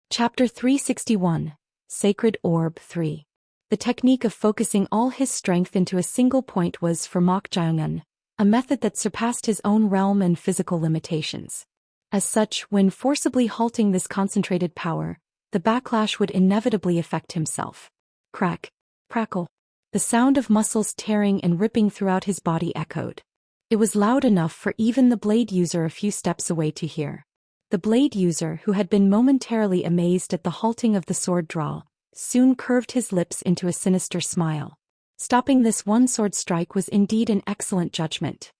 Chapter 361, Sacred Orb 3. The technique of focusing all his strength into a single point was for Mok Jayongun, a method that surpassed his own realm and physical limitations. As such, when forcibly halting this concentrated power, the backlash would inevitably affect himself. Crack, crackle. The sound of muscles tearing and ripping throughout his body echoed. It was loud enough for even the blade user a few steps away to hear. The blade user, who had been momentarily amazed at the halting of the sword draw, soon curved his lips into a sinister smile. Stopping this one sword strike was indeed an excellent judgment.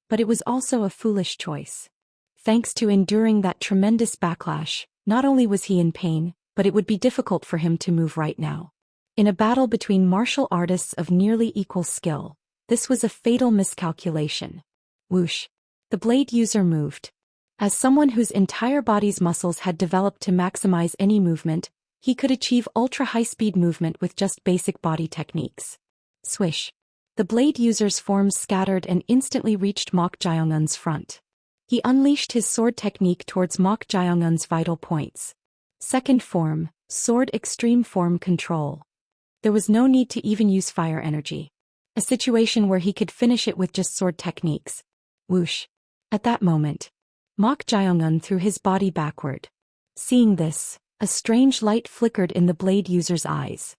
But it was also a foolish choice. Thanks to enduring that tremendous backlash, not only was he in pain, but it would be difficult for him to move right now. In a battle between martial artists of nearly equal skill, this was a fatal miscalculation. Whoosh! The blade user moved. As someone whose entire body's muscles had developed to maximize any movement, he could achieve ultra-high-speed movement with just basic body techniques. Swish! The blade user's forms scattered and instantly reached Mok Jayongun's front. He unleashed his sword technique towards Mok Jayongun's vital points. Second form, Sword Extreme Form Control. There was no need to even use fire energy. A situation where he could finish it with just sword techniques. Whoosh! At that moment, Mok Jayongun threw his body backward. Seeing this, a strange light flickered in the blade user's eyes.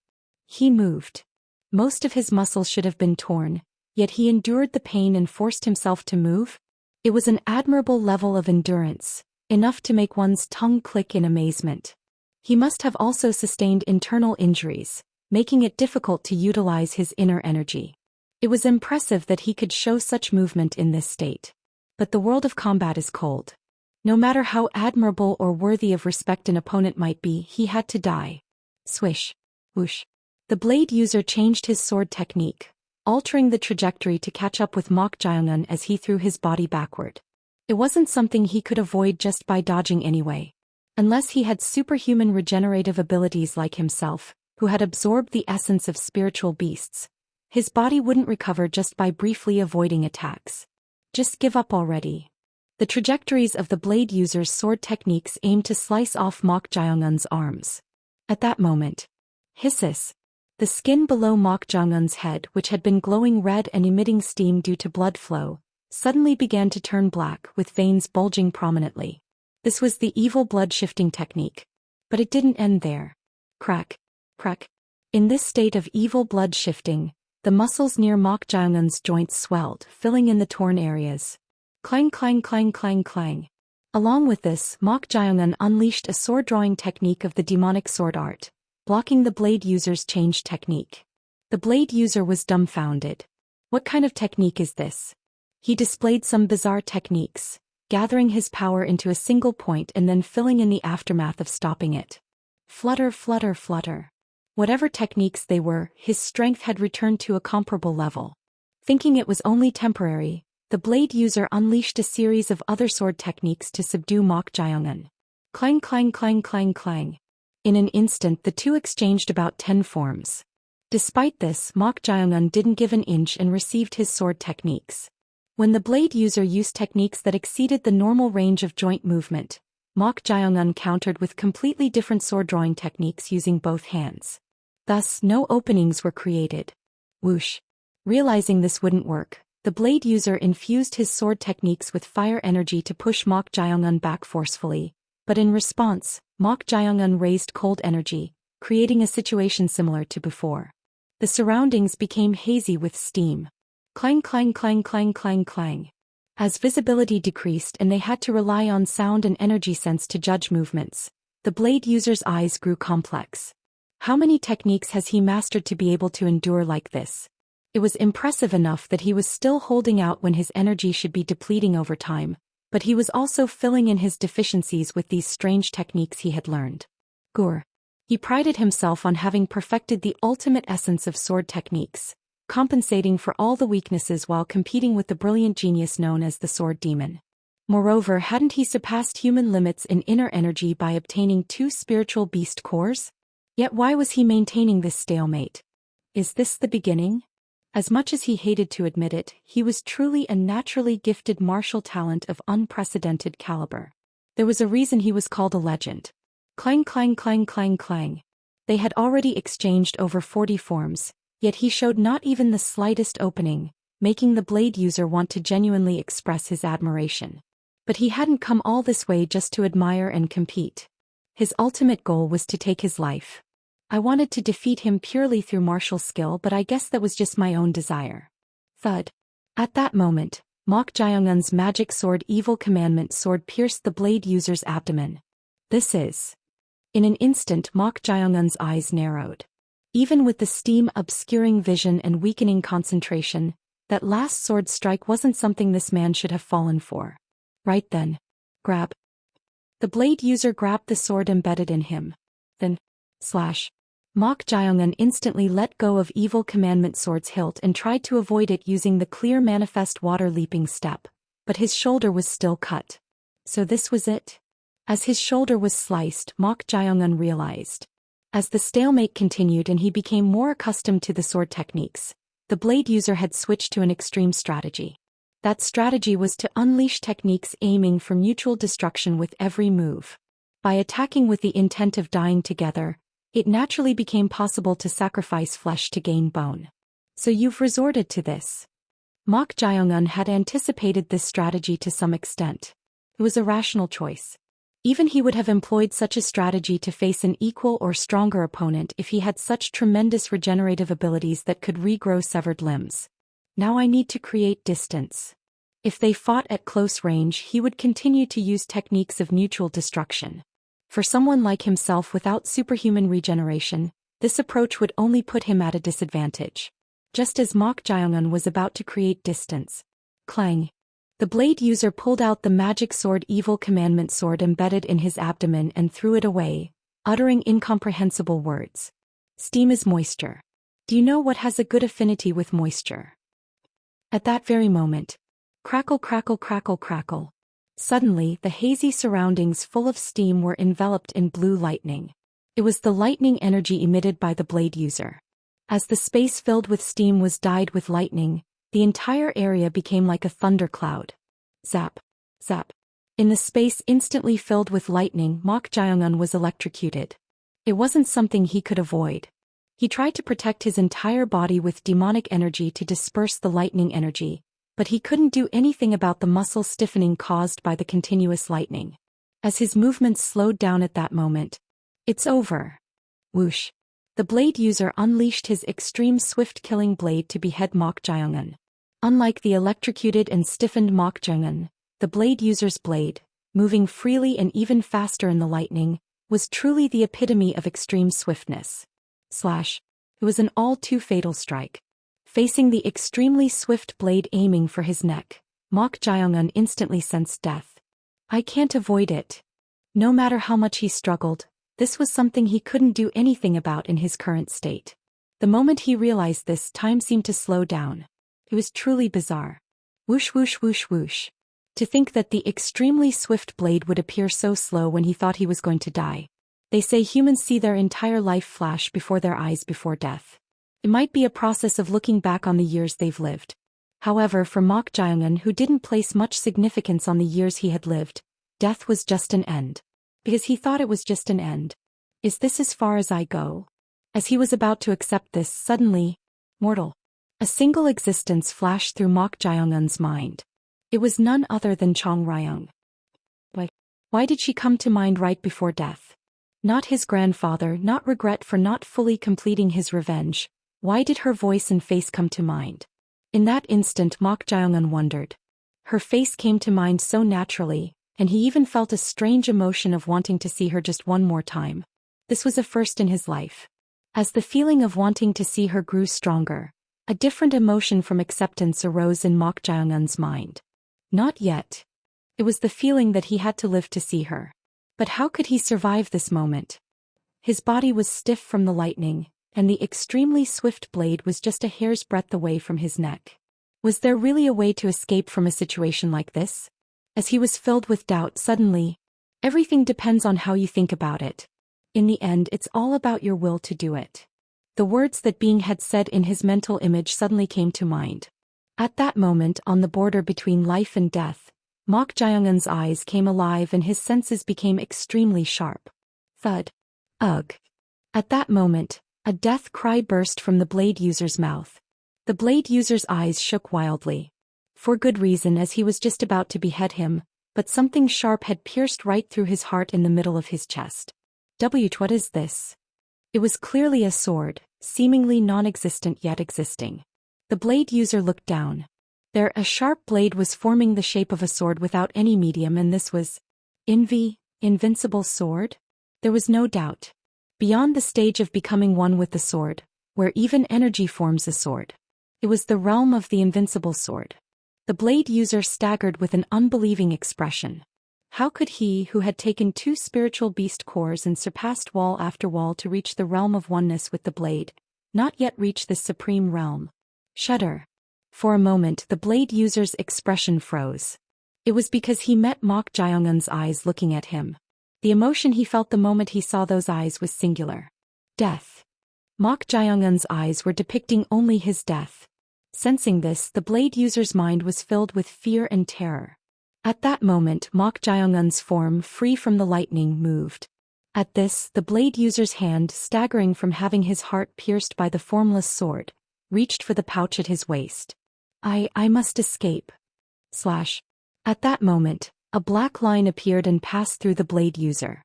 He moved. Most of his muscles should have been torn, yet he endured the pain and forced himself to move. It was an admirable level of endurance, enough to make one's tongue click in amazement. He must have also sustained internal injuries, making it difficult to utilize his inner energy. It was impressive that he could show such movement in this state. But the world of combat is cold. No matter how admirable or worthy of respect an opponent might be, he had to die. Swish! Whoosh! The blade user changed his sword technique, altering the trajectory to catch up with Mok Jayongun as he threw his body backward. It wasn't something he could avoid just by dodging anyway. Unless he had superhuman regenerative abilities like himself, who had absorbed the essence of spiritual beasts, his body wouldn't recover just by briefly avoiding attacks. Just give up already. The trajectories of the blade user's sword techniques aimed to slice off Mok Jayongun's arms. At that moment, hisses. The skin below Mok Jayongun's head, which had been glowing red and emitting steam due to blood flow, suddenly began to turn black with veins bulging prominently. This was the evil blood-shifting technique. But it didn't end there. Crack, crack. In this state of evil blood shifting, the muscles near Mok Jayongun's joints swelled, filling in the torn areas. Clang clang clang clang clang. Along with this, Mok Jayongun unleashed a sword-drawing technique of the demonic sword art, blocking the blade user's change technique. The blade user was dumbfounded. What kind of technique is this? He displayed some bizarre techniques, gathering his power into a single point and then filling in the aftermath of stopping it. Flutter, flutter, flutter. Whatever techniques they were, his strength had returned to a comparable level. Thinking it was only temporary, the blade user unleashed a series of other sword techniques to subdue Mok Jayongun. Clang clang clang clang clang. In an instant the two exchanged about 10 forms. Despite this, Mok Jayongun didn't give an inch and received his sword techniques. When the blade user used techniques that exceeded the normal range of joint movement, Mok Jayongun countered with completely different sword-drawing techniques using both hands. Thus, no openings were created. Whoosh! Realizing this wouldn't work, the blade user infused his sword techniques with fire energy to push Mok Jayongun back forcefully, but in response, Mok Jayongun raised cold energy, creating a situation similar to before. The surroundings became hazy with steam. Clang clang clang clang clang clang. As visibility decreased and they had to rely on sound and energy sense to judge movements, the blade user's eyes grew complex. How many techniques has he mastered to be able to endure like this? It was impressive enough that he was still holding out when his energy should be depleting over time, but he was also filling in his deficiencies with these strange techniques he had learned. Gur. He prided himself on having perfected the ultimate essence of sword techniques, compensating for all the weaknesses while competing with the brilliant genius known as the Sword Demon. Moreover, hadn't he surpassed human limits in inner energy by obtaining 2 spiritual beast cores? Yet why was he maintaining this stalemate? Is this the beginning? As much as he hated to admit it, he was truly a naturally gifted martial talent of unprecedented caliber. There was a reason he was called a legend. Clang clang clang clang clang. They had already exchanged over 40 forms, yet he showed not even the slightest opening, making the blade user want to genuinely express his admiration. But he hadn't come all this way just to admire and compete. His ultimate goal was to take his life. I wanted to defeat him purely through martial skill, but I guess that was just my own desire. Thud. At that moment, Mok Jaeongun's magic sword Evil Commandment sword pierced the blade user's abdomen. This is. In an instant Mok Jaeongun's eyes narrowed. Even with the steam obscuring vision and weakening concentration, that last sword strike wasn't something this man should have fallen for. Right then. Grab. The blade user grabbed the sword embedded in him. Then. Slash. Mok Jaeongun instantly let go of Evil Commandment sword's hilt and tried to avoid it using the clear manifest water leaping step, but his shoulder was still cut. So this was it? As his shoulder was sliced, Mok Jaeongun realized. As the stalemate continued and he became more accustomed to the sword techniques, the blade user had switched to an extreme strategy. That strategy was to unleash techniques aiming for mutual destruction with every move. By attacking with the intent of dying together, it naturally became possible to sacrifice flesh to gain bone. So you've resorted to this. Mok Jaeongun had anticipated this strategy to some extent. It was a rational choice. Even he would have employed such a strategy to face an equal or stronger opponent if he had such tremendous regenerative abilities that could regrow severed limbs. Now I need to create distance. If they fought at close range, he would continue to use techniques of mutual destruction. For someone like himself without superhuman regeneration, this approach would only put him at a disadvantage. Just as Mok Jaeongun was about to create distance. Clang. The blade user pulled out the magic sword Evil Commandment sword embedded in his abdomen and threw it away, uttering incomprehensible words. Steam is moisture. Do you know what has a good affinity with moisture? At that very moment. Crackle crackle crackle crackle. Suddenly, the hazy surroundings full of steam were enveloped in blue lightning. It was the lightning energy emitted by the blade user. As the space filled with steam was dyed with lightning, the entire area became like a thundercloud. Zap. Zap. In the space instantly filled with lightning, Mok Jaeongun was electrocuted. It wasn't something he could avoid. He tried to protect his entire body with demonic energy to disperse the lightning energy, but he couldn't do anything about the muscle stiffening caused by the continuous lightning. As his movements slowed down at that moment. It's over. Whoosh. The blade user unleashed his extreme swift killing blade to behead Mok Jaeongun. Unlike the electrocuted and stiffened Mok Jaeongun, the blade user's blade, moving freely and even faster in the lightning, was truly the epitome of extreme swiftness. Slash. It was an all-too fatal strike. Facing the extremely swift blade aiming for his neck, Mok Jaeongun instantly sensed death. I can't avoid it. No matter how much he struggled, this was something he couldn't do anything about in his current state. The moment he realized this, time seemed to slow down. It was truly bizarre. Whoosh whoosh whoosh whoosh. To think that the extremely swift blade would appear so slow when he thought he was going to die. They say humans see their entire life flash before their eyes before death. It might be a process of looking back on the years they've lived. However, for Mok Jaeongun, who didn't place much significance on the years he had lived, death was just an end. Because he thought it was just an end. Is this as far as I go? As he was about to accept this, suddenly, mortal. A single existence flashed through Mok Jaeongun's mind. It was none other than Chong Ryung. Why did she come to mind right before death? Not his grandfather, not regret for not fully completing his revenge. Why did her voice and face come to mind? In that instant Mok Jaeongun wondered. Her face came to mind so naturally, and he even felt a strange emotion of wanting to see her just one more time. This was a first in his life. As the feeling of wanting to see her grew stronger, a different emotion from acceptance arose in Mok Jaeongun's mind. Not yet. It was the feeling that he had to live to see her. But how could he survive this moment? His body was stiff from the lightning, and the extremely swift blade was just a hair's breadth away from his neck. Was there really a way to escape from a situation like this? As he was filled with doubt suddenly, everything depends on how you think about it. In the end, it's all about your will to do it. The words that Being had said in his mental image suddenly came to mind. At that moment, on the border between life and death, Mok Jaeongun's eyes came alive and his senses became extremely sharp. Thud. Ugh. At that moment, a death cry burst from the blade user's mouth. The blade user's eyes shook wildly. For good reason, as he was just about to behead him, but something sharp had pierced right through his heart in the middle of his chest. What is this? It was clearly a sword, seemingly non-existent yet existing. The blade user looked down. There, a sharp blade was forming the shape of a sword without any medium, and this was invincible sword? There was no doubt. Beyond the stage of becoming one with the sword, where even energy forms a sword. It was the realm of the invincible sword. The blade user staggered with an unbelieving expression. How could he, who had taken 2 spiritual beast cores and surpassed wall after wall to reach the realm of oneness with the blade, not yet reach this supreme realm? Shudder. For a moment the blade user's expression froze. It was because he met Mok Jaeongun's eyes looking at him. The emotion he felt the moment he saw those eyes was singular. Death. Mok Jaeongun's eyes were depicting only his death. Sensing this, the blade user's mind was filled with fear and terror. At that moment, Mok Jaeongun's form, free from the lightning, moved. At this, the blade user's hand, staggering from having his heart pierced by the formless sword, reached for the pouch at his waist. I must escape. Slash. At that moment, a black line appeared and passed through the blade user.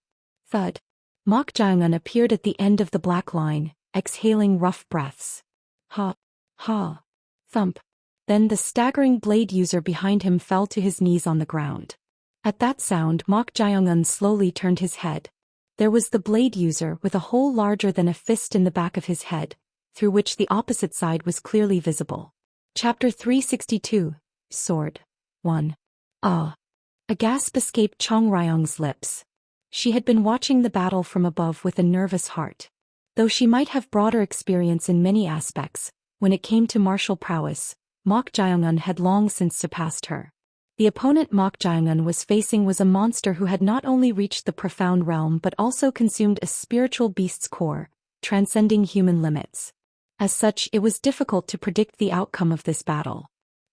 Thud. Mok Jaeongun appeared at the end of the black line, exhaling rough breaths. Ha. Ha. Thump. Then the staggering blade user behind him fell to his knees on the ground. At that sound, Mok Jaeongun slowly turned his head. There was the blade user with a hole larger than a fist in the back of his head, through which the opposite side was clearly visible. Chapter 362. Sword. 1. Ah. A gasp escaped Chong Ryong's lips. She had been watching the battle from above with a nervous heart. Though she might have broader experience in many aspects, when it came to martial prowess, Mok Jaeongun had long since surpassed her. The opponent Mok Jaeongun was facing was a monster who had not only reached the profound realm but also consumed a spiritual beast's core, transcending human limits. As such, it was difficult to predict the outcome of this battle.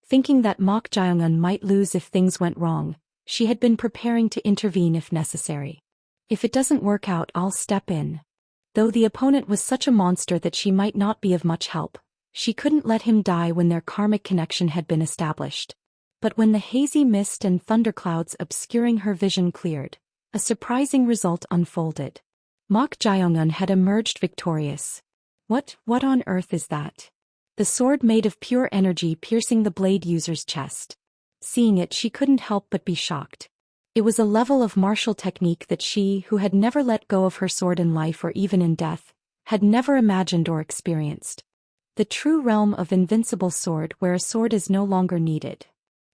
Thinking that Mok Jaeongun might lose if things went wrong, she had been preparing to intervene if necessary. If it doesn't work out, I'll step in. Though the opponent was such a monster that she might not be of much help, she couldn't let him die when their karmic connection had been established. But when the hazy mist and thunderclouds obscuring her vision cleared, a surprising result unfolded. Mok Jaeongun had emerged victorious. What on earth is that? The sword made of pure energy piercing the blade user's chest. Seeing it, she couldn't help but be shocked. It was a level of martial technique that she, who had never let go of her sword in life or even in death, had never imagined or experienced. The true realm of invincible sword where a sword is no longer needed.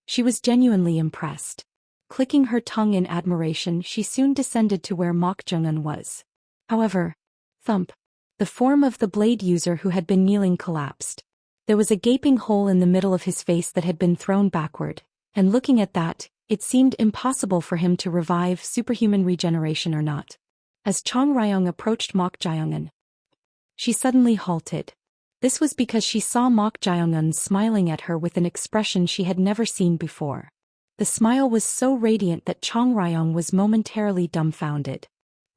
She was genuinely impressed. Clicking her tongue in admiration, she soon descended to where Mok Jaeongun was. However, thump. The form of the blade user who had been kneeling collapsed. There was a gaping hole in the middle of his face that had been thrown backward, and looking at that, it seemed impossible for him to revive superhuman regeneration or not. As Chong Ryong approached Mok Jaeongun, she suddenly halted. This was because she saw Mok Jaeongun smiling at her with an expression she had never seen before. The smile was so radiant that Chong Ryong was momentarily dumbfounded.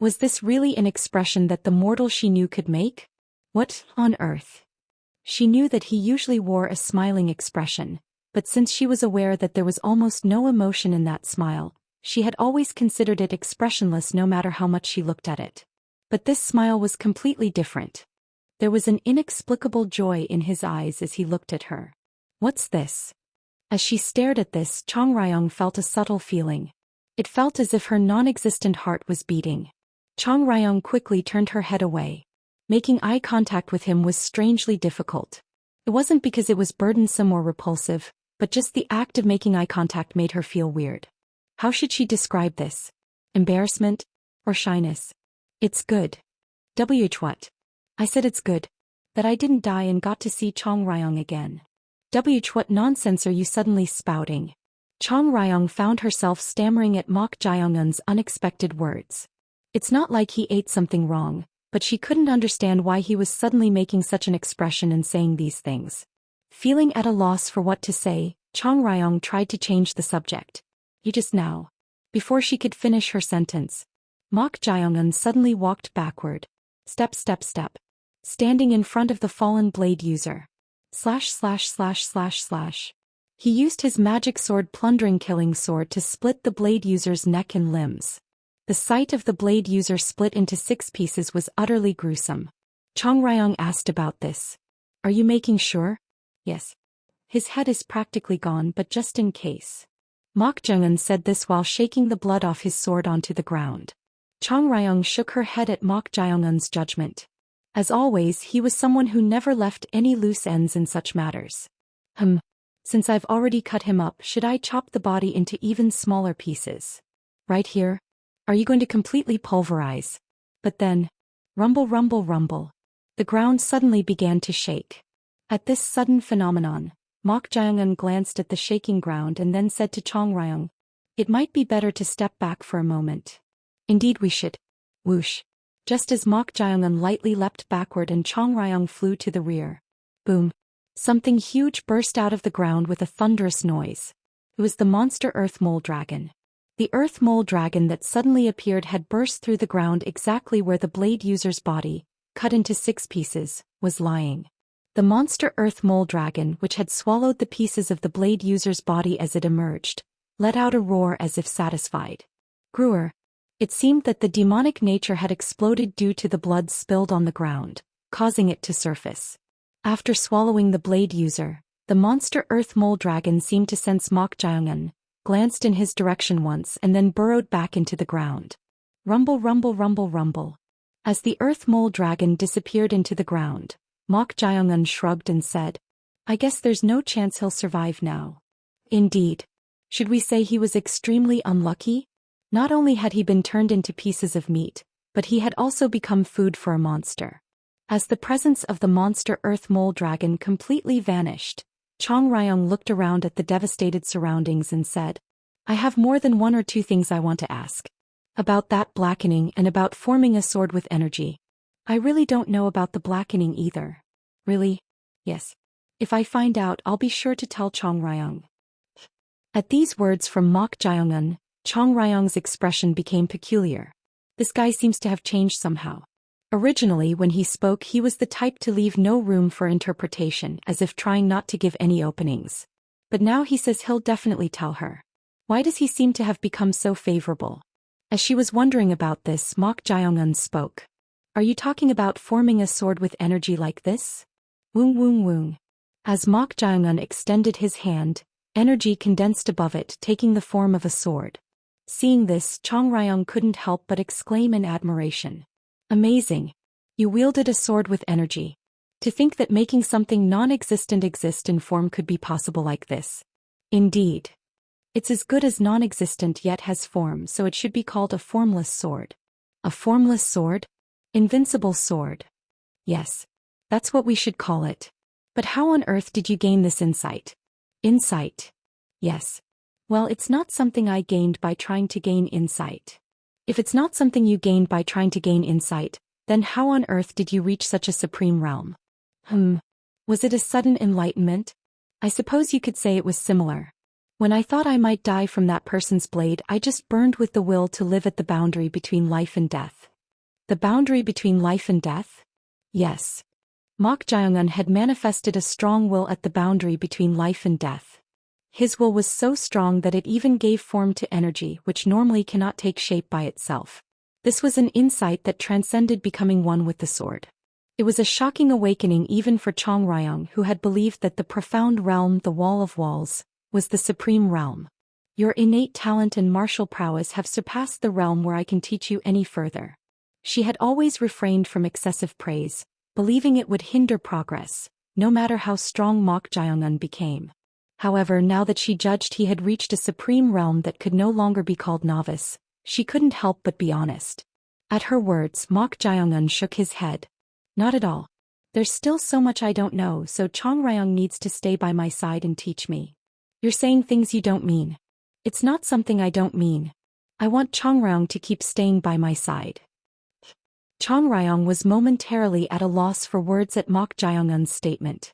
Was this really an expression that the mortal she knew could make? What on earth? She knew that he usually wore a smiling expression, but since she was aware that there was almost no emotion in that smile, she had always considered it expressionless no matter how much she looked at it. But this smile was completely different. There was an inexplicable joy in his eyes as he looked at her. What's this? As she stared at this, Chong Ryong felt a subtle feeling. It felt as if her non-existent heart was beating. Chong Ryong quickly turned her head away. Making eye contact with him was strangely difficult. It wasn't because it was burdensome or repulsive, but just the act of making eye contact made her feel weird. How should she describe this? Embarrassment? Or shyness? It's good. What? I said it's good. That I didn't die and got to see Chong Ryong again. What nonsense are you suddenly spouting? Chong Ryong found herself stammering at Mok Jaeongun's unexpected words. It's not like he ate something wrong, but she couldn't understand why he was suddenly making such an expression and saying these things. Feeling at a loss for what to say, Chong Ryong tried to change the subject. You just now. Before she could finish her sentence, Mok Jaeongun suddenly walked backward. Step step step. Standing in front of the fallen blade user. Slash slash slash slash slash. He used his magic sword plundering killing sword to split the blade user's neck and limbs. The sight of the blade user split into 6 pieces was utterly gruesome. Chong Ryong asked about this. Are you making sure? Yes. His head is practically gone, but just in case. Mok Jaeongun said this while shaking the blood off his sword onto the ground. Chong Ryong shook her head at Mok Jaeongun's judgment. As always, he was someone who never left any loose ends in such matters. Since I've already cut him up, should I chop the body into even smaller pieces? Right here? Are you going to completely pulverize? But then, rumble rumble rumble. The ground suddenly began to shake. At this sudden phenomenon, Mok Jaeongun glanced at the shaking ground and then said to Chong Ryong, "It might be better to step back for a moment." "Indeed we should." Whoosh. Just as Mok Jaeongun lightly leapt backward and Chong Ryong flew to the rear. Boom. Something huge burst out of the ground with a thunderous noise. It was the monster Earth Mole Dragon. The Earth Mole Dragon that suddenly appeared had burst through the ground exactly where the blade user's body, cut into 6 pieces, was lying. The monster Earth Mole Dragon, which had swallowed the pieces of the blade user's body as it emerged, let out a roar as if satisfied. Gruer. It seemed that the demonic nature had exploded due to the blood spilled on the ground, causing it to surface. After swallowing the blade user, the monster Earth Mole Dragon seemed to sense Mok Jaeongun, glanced in his direction once and then burrowed back into the ground. Rumble rumble rumble rumble. As the Earth Mole Dragon disappeared into the ground, Mok Jaeongun shrugged and said, "I guess there's no chance he'll survive now." Indeed. Should we say he was extremely unlucky? Not only had he been turned into pieces of meat, but he had also become food for a monster. As the presence of the monster Earth Mole Dragon completely vanished, Chong Ryong looked around at the devastated surroundings and said, "I have more than 1 or 2 things I want to ask. About that blackening and about forming a sword with energy. I really don't know about the blackening either." "Really?" "Yes. If I find out, I'll be sure to tell Chong Ryong." At these words from Mok Jaeongun, Chong Ryong's expression became peculiar. This guy seems to have changed somehow. Originally, when he spoke, he was the type to leave no room for interpretation, as if trying not to give any openings. But now he says he'll definitely tell her. Why does he seem to have become so favorable? As she was wondering about this, Mok Jaeongun spoke. "Are you talking about forming a sword with energy like this?" Woong woong woong. As Mok Jaeongun extended his hand, energy condensed above it, taking the form of a sword. Seeing this, Chong Ryong couldn't help but exclaim in admiration. "Amazing. You wielded a sword with energy. To think that making something non-existent exist in form could be possible like this. Indeed. It's as good as non-existent yet has form, so it should be called a formless sword." "A formless sword? Invincible sword." "Yes. That's what we should call it. But how on earth did you gain this insight?" "Insight? Yes. Well, it's not something I gained by trying to gain insight." "If it's not something you gained by trying to gain insight, then how on earth did you reach such a supreme realm?" Was it a sudden enlightenment? I suppose you could say it was similar. When I thought I might die from that person's blade, I just burned with the will to live at the boundary between life and death." "The boundary between life and death?" "Yes." Mok Jaeongun had manifested a strong will at the boundary between life and death. His will was so strong that it even gave form to energy, which normally cannot take shape by itself. This was an insight that transcended becoming one with the sword. It was a shocking awakening even for Chong Ryong, who had believed that the profound realm, the Wall of Walls, was the supreme realm. "Your innate talent and martial prowess have surpassed the realm where I can teach you any further." She had always refrained from excessive praise, believing it would hinder progress, no matter how strong Mok Jaeongun became. However, now that she judged he had reached a supreme realm that could no longer be called novice, she couldn't help but be honest. At her words, Mok Jaeongun shook his head. "Not at all. There's still so much I don't know, so Chong Ryong needs to stay by my side and teach me." "You're saying things you don't mean." "It's not something I don't mean. I want Chong Ryong to keep staying by my side." Chong Ryong was momentarily at a loss for words at Mok Jaeongun's statement.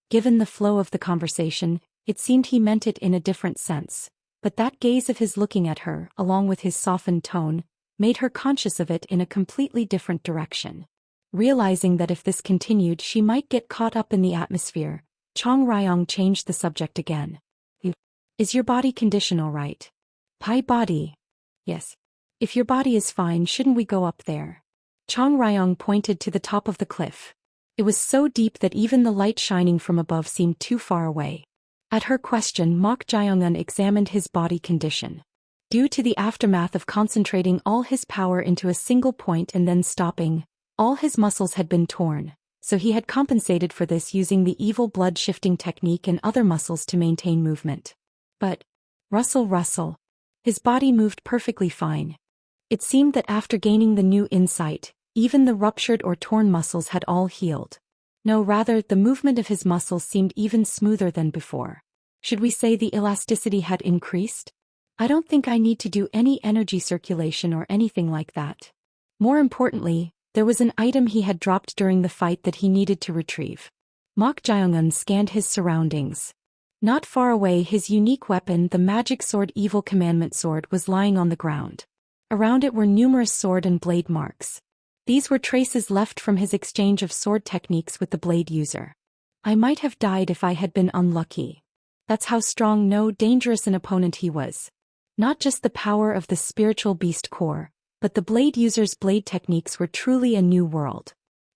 Given the flow of the conversation, it seemed he meant it in a different sense, but that gaze of his looking at her, along with his softened tone, made her conscious of it in a completely different direction. Realizing that if this continued she might get caught up in the atmosphere, Chong Ryong changed the subject again. Is your body condition all right? Pai body? Yes. If your body is fine, shouldn't we go up there? Chong Ryong pointed to the top of the cliff. It was so deep that even the light shining from above seemed too far away. At her question, Mok Jae-eun examined his body condition. Due to the aftermath of concentrating all his power into a single point and then stopping, all his muscles had been torn, so he had compensated for this using the evil blood-shifting technique and other muscles to maintain movement. But, Russell. His body moved perfectly fine. It seemed that after gaining the new insight, even the ruptured or torn muscles had all healed. No, rather, the movement of his muscles seemed even smoother than before. Should we say the elasticity had increased? I don't think I need to do any energy circulation or anything like that. More importantly, there was an item he had dropped during the fight that he needed to retrieve. Mok Jae-eun scanned his surroundings. Not far away, his unique weapon, the magic sword Evil Commandment Sword, was lying on the ground. Around it were numerous sword and blade marks. These were traces left from his exchange of sword techniques with the blade user. I might have died if I had been unlucky. That's how strong, no, dangerous an opponent he was. Not just the power of the spiritual beast core, but the blade user's blade techniques were truly a new world.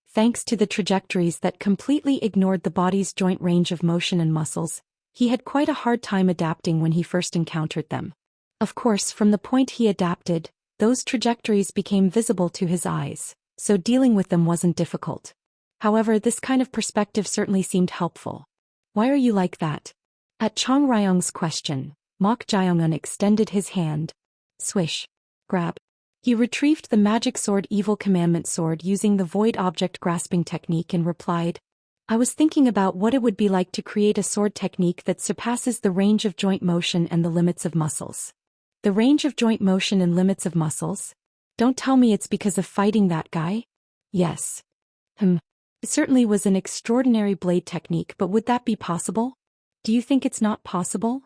Thanks to the trajectories that completely ignored the body's joint range of motion and muscles, he had quite a hard time adapting when he first encountered them. Of course, from the point he adapted, those trajectories became visible to his eyes, so dealing with them wasn't difficult. However, this kind of perspective certainly seemed helpful. Why are you like that? At Chong Ryong's question, Mok Jae-eun extended his hand. Swish. Grab. He retrieved the magic sword Evil Commandment Sword using the void object grasping technique and replied, I was thinking about what it would be like to create a sword technique that surpasses the range of joint motion and the limits of muscles. The range of joint motion and limits of muscles? Don't tell me it's because of fighting that guy? Yes. It certainly was an extraordinary blade technique, but would that be possible? Do you think it's not possible?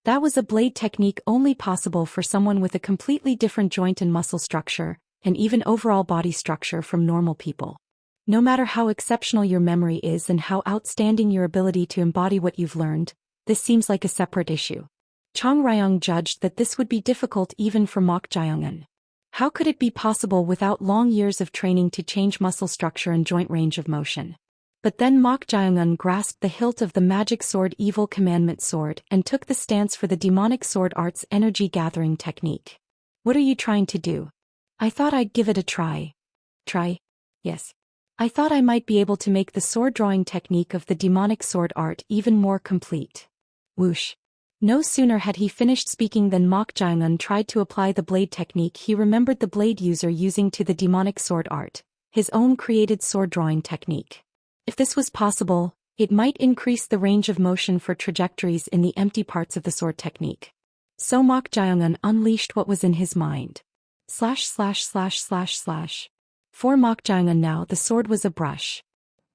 That was a blade technique only possible for someone with a completely different joint and muscle structure, and even overall body structure from normal people. No matter how exceptional your memory is and how outstanding your ability to embody what you've learned, this seems like a separate issue. Chong Ryong judged that this would be difficult even for Mok Jae-eun. How could it be possible without long years of training to change muscle structure and joint range of motion? But then Mok Jae-eun grasped the hilt of the magic sword Evil Commandment Sword and took the stance for the demonic sword art's energy gathering technique. What are you trying to do? I thought I'd give it a try. Try? Yes. I thought I might be able to make the sword drawing technique of the demonic sword art even more complete. Whoosh. No sooner had he finished speaking than Mok Jae-eun tried to apply the blade technique he remembered the blade user using to the demonic sword art, his own created sword drawing technique. If this was possible, it might increase the range of motion for trajectories in the empty parts of the sword technique. So Mok Jae-eun unleashed what was in his mind. //////. For Mok Jae-eun now the sword was a brush.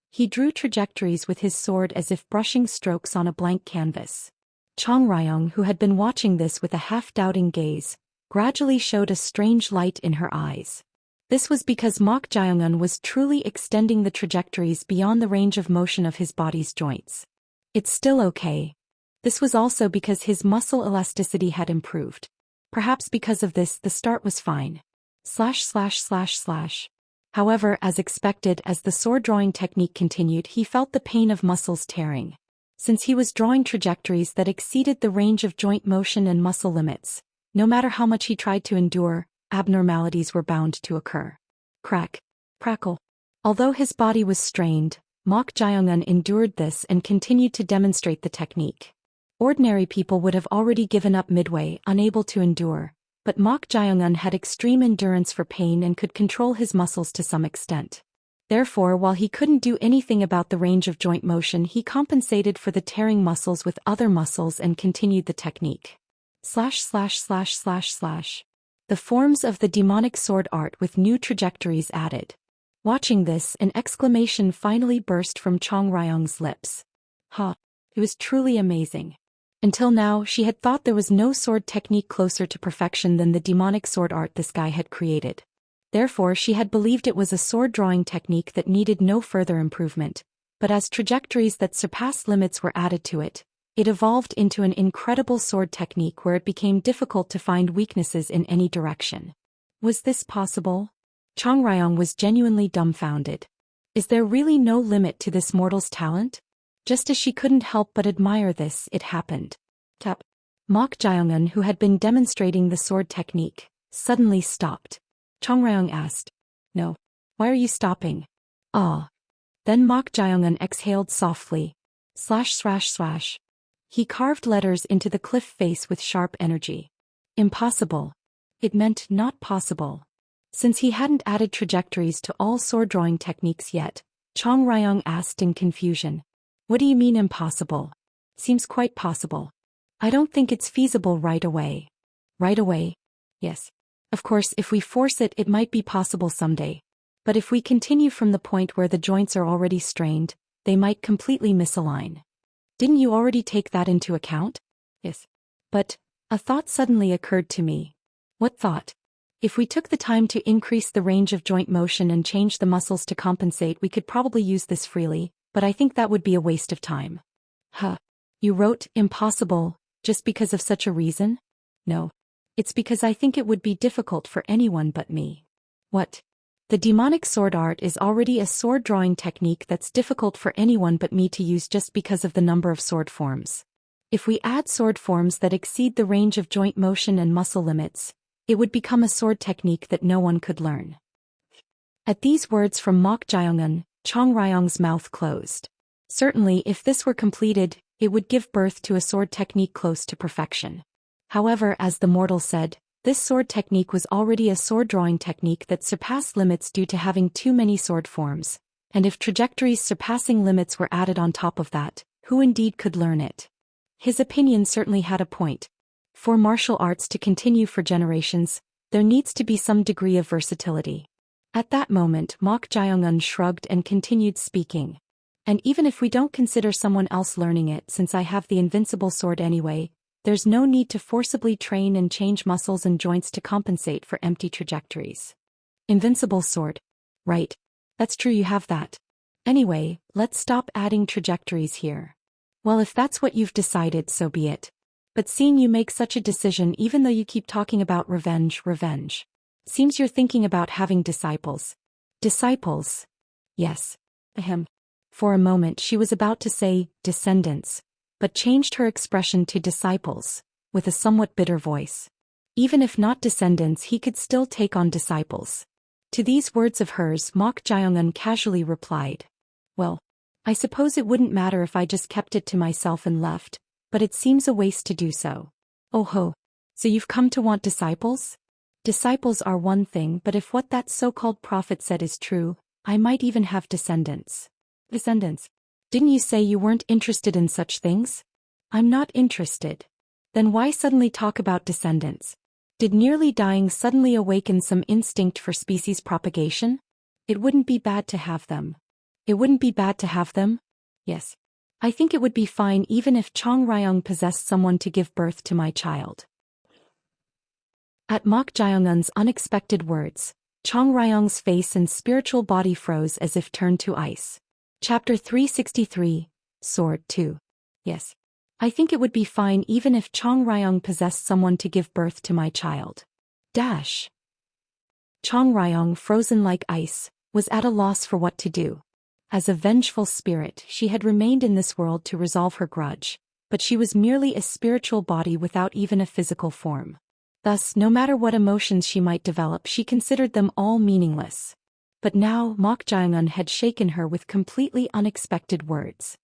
He drew trajectories with his sword as if brushing strokes on a blank canvas. Chong Ryong, who had been watching this with a half-doubting gaze, gradually showed a strange light in her eyes. This was because Mok Jae-eun was truly extending the trajectories beyond the range of motion of his body's joints. It's still okay. This was also because his muscle elasticity had improved. Perhaps because of this the start was fine. /////. However, as expected, as the sword drawing technique continued, he felt the pain of muscles tearing. Since he was drawing trajectories that exceeded the range of joint motion and muscle limits, no matter how much he tried to endure, abnormalities were bound to occur. Crack. Crackle. Although his body was strained, Mok Jae-eun endured this and continued to demonstrate the technique. Ordinary people would have already given up midway, unable to endure, but Mok Jae-eun had extreme endurance for pain and could control his muscles to some extent. Therefore, while he couldn't do anything about the range of joint motion, he compensated for the tearing muscles with other muscles and continued the technique. /////. The forms of the demonic sword art with new trajectories added. Watching this, an exclamation finally burst from Chong Ryong's lips. It was truly amazing. Until now, she had thought there was no sword technique closer to perfection than the demonic sword art this guy had created. Therefore, she had believed it was a sword drawing technique that needed no further improvement. But as trajectories that surpassed limits were added to it, it evolved into an incredible sword technique where it became difficult to find weaknesses in any direction. Was this possible? Chang Ryong was genuinely dumbfounded. Is there really no limit to this mortal's talent? Just as she couldn't help but admire this, it happened. Tap. Mok Jaeyoung, who had been demonstrating the sword technique, suddenly stopped. Chang Ryong asked, "No. Why are you stopping?" "Ah." Then Mok Jaeyoung exhaled softly. Slash slash slash. He carved letters into the cliff face with sharp energy. Impossible. It meant not possible. Since he hadn't added trajectories to all sword drawing techniques yet, Chang Ryong asked in confusion. "What do you mean impossible? Seems quite possible. I don't think it's feasible right away." "Right away?" "Yes. Of course, if we force it, it might be possible someday. But if we continue from the point where the joints are already strained, they might completely misalign." "Didn't you already take that into account?" "Yes. But a thought suddenly occurred to me." "What thought?" "If we took the time to increase the range of joint motion and change the muscles to compensate, we could probably use this freely, but I think that would be a waste of time." "Huh. You wrote impossible just because of such a reason?" "No. It's because I think it would be difficult for anyone but me." "What?" "The demonic sword art is already a sword drawing technique that's difficult for anyone but me to use just because of the number of sword forms. If we add sword forms that exceed the range of joint motion and muscle limits, it would become a sword technique that no one could learn." At these words from Mok Jaeyoung, Chang Ryong's mouth closed. Certainly, if this were completed, it would give birth to a sword technique close to perfection. However, as the mortal said, this sword technique was already a sword drawing technique that surpassed limits due to having too many sword forms, and if trajectories surpassing limits were added on top of that, who indeed could learn it? His opinion certainly had a point. For martial arts to continue for generations, there needs to be some degree of versatility. At that moment, Mok Jaeyoung shrugged and continued speaking. "And even if we don't consider someone else learning it, since I have the invincible sword anyway, there's no need to forcibly train and change muscles and joints to compensate for empty trajectories." "Invincible sword. Right. That's true, you have that. Anyway, let's stop adding trajectories here." "Well, if that's what you've decided, so be it. But seeing you make such a decision even though you keep talking about revenge, seems you're thinking about having disciples." "Disciples?" "Yes." Ahem. For a moment she was about to say, descendants, but changed her expression to disciples, with a somewhat bitter voice. Even if not descendants, he could still take on disciples. To these words of hers, Mok Jaeyoung casually replied, "Well, I suppose it wouldn't matter if I just kept it to myself and left, but it seems a waste to do so." "Oh ho. So you've come to want disciples?" "Disciples are one thing, but if what that so-called prophet said is true, I might even have descendants." "Descendants? Didn't you say you weren't interested in such things?" "I'm not interested." "Then why suddenly talk about descendants? Did nearly dying suddenly awaken some instinct for species propagation?" "It wouldn't be bad to have them." "It wouldn't be bad to have them?" "Yes. I think it would be fine even if Chang Ryong possessed someone to give birth to my child." At Mok Jaeyoung's unexpected words, Chang Ryong's face and spiritual body froze as if turned to ice. Chapter 363, Sword 2. "Yes. I think it would be fine even if Chang Ryong possessed someone to give birth to my child." Dash. Chang Ryong, frozen like ice, was at a loss for what to do. As a vengeful spirit, she had remained in this world to resolve her grudge, but she was merely a spiritual body without even a physical form. Thus, no matter what emotions she might develop, she considered them all meaningless. But now, Mok Jaeyoung had shaken her with completely unexpected words.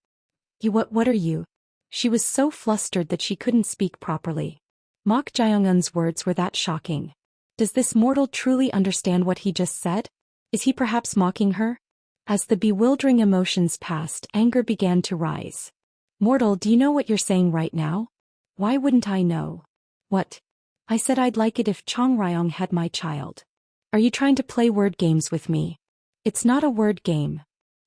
What are you?" She was so flustered that she couldn't speak properly. Mok Jaeyoung's words were that shocking. Does this mortal truly understand what he just said? Is he perhaps mocking her? As the bewildering emotions passed, anger began to rise. "Mortal, do you know what you're saying right now?" "Why wouldn't I know?" "What?" "I said I'd like it if Chang Ryong had my child." "Are you trying to play word games with me?" "It's not a word game."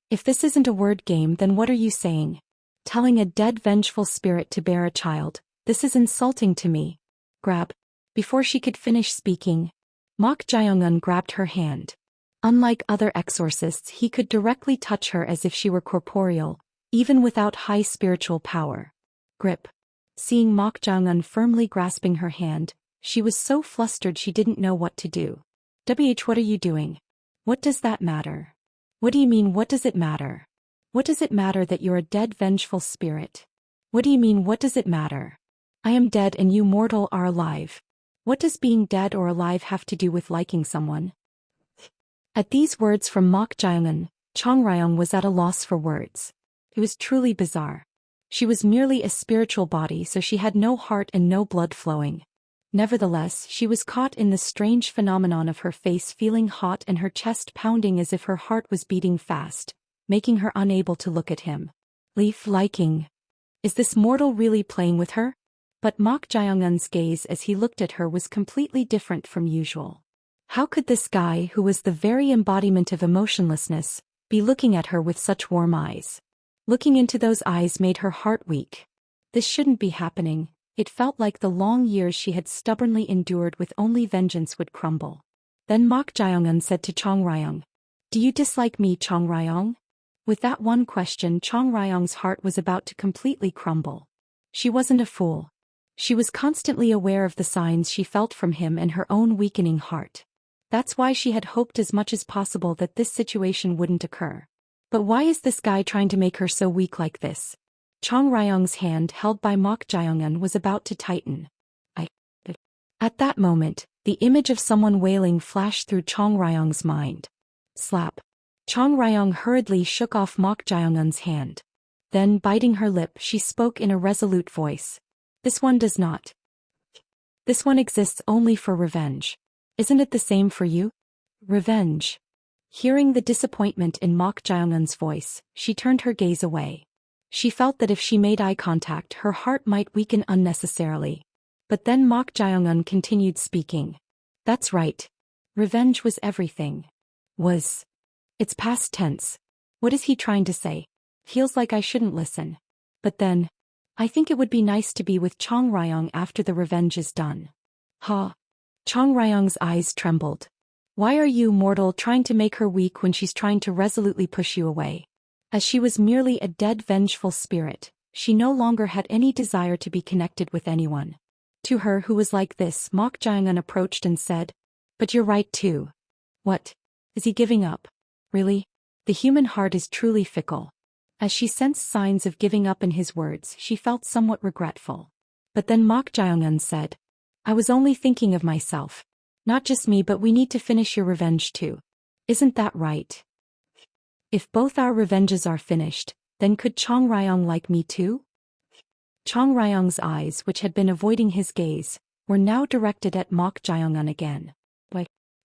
"If this isn't a word game, then what are you saying?" Telling a dead vengeful spirit to bear a child, this is insulting to me. Grab. Before she could finish speaking, Mok Jae-un grabbed her hand. Unlike other exorcists, he could directly touch her as if she were corporeal, even without high spiritual power. Grip. Seeing Mok Jae-un firmly grasping her hand, she was so flustered she didn't know what to do. What are you doing? What does that matter? What do you mean, what does it matter? What does it matter that you're a dead vengeful spirit? What do you mean, what does it matter? I am dead and you mortal are alive. What does being dead or alive have to do with liking someone? At these words from Mok Jae-un, Chong Ryong was at a loss for words. It was truly bizarre. She was merely a spiritual body, so she had no heart and no blood flowing. Nevertheless, she was caught in the strange phenomenon of her face feeling hot and her chest pounding as if her heart was beating fast, making her unable to look at him. Liking. Is this mortal really playing with her? But Mok Jae-un's gaze as he looked at her was completely different from usual. How could this guy, who was the very embodiment of emotionlessness, be looking at her with such warm eyes? Looking into those eyes made her heart weak. This shouldn't be happening. It felt like the long years she had stubbornly endured with only vengeance would crumble. Then Mok Jae-un said to Chong Ryong, "Do you dislike me, Chong Ryong?" With that one question, Chong Ryong's heart was about to completely crumble. She wasn't a fool. She was constantly aware of the signs she felt from him and her own weakening heart. That's why she had hoped as much as possible that this situation wouldn't occur. But why is this guy trying to make her so weak like this? Chong Ryong's hand held by Mok Jae-un was about to tighten. At that moment, the image of someone wailing flashed through Chong Ryong's mind. Slap. Chong Ryong hurriedly shook off Mok Jae-un's hand. Then, biting her lip, she spoke in a resolute voice. This one does not. This one exists only for revenge. Isn't it the same for you? Revenge. Hearing the disappointment in Mok Jae-un's voice, she turned her gaze away. She felt that if she made eye contact, her heart might weaken unnecessarily. But then Mok Jae-un continued speaking. That's right. Revenge was everything. Was. It's past tense. What is he trying to say? Feels like I shouldn't listen. But then, I think it would be nice to be with Chong Ryong after the revenge is done. Ha. Chong Ryong's eyes trembled. Why are you, mortal, trying to make her weak when she's trying to resolutely push you away? As she was merely a dead vengeful spirit, she no longer had any desire to be connected with anyone. To her who was like this, Mok Jae-un approached and said, "But you're right too." What? Is he giving up? Really? The human heart is truly fickle. As she sensed signs of giving up in his words, she felt somewhat regretful. But then Mok Jae-un said, "I was only thinking of myself. Not just me, but we need to finish your revenge too. Isn't that right? If both our revenges are finished, then could Chong Ryong like me too?" Chong Ryong's eyes, which had been avoiding his gaze, were now directed at Mok Jae-un again.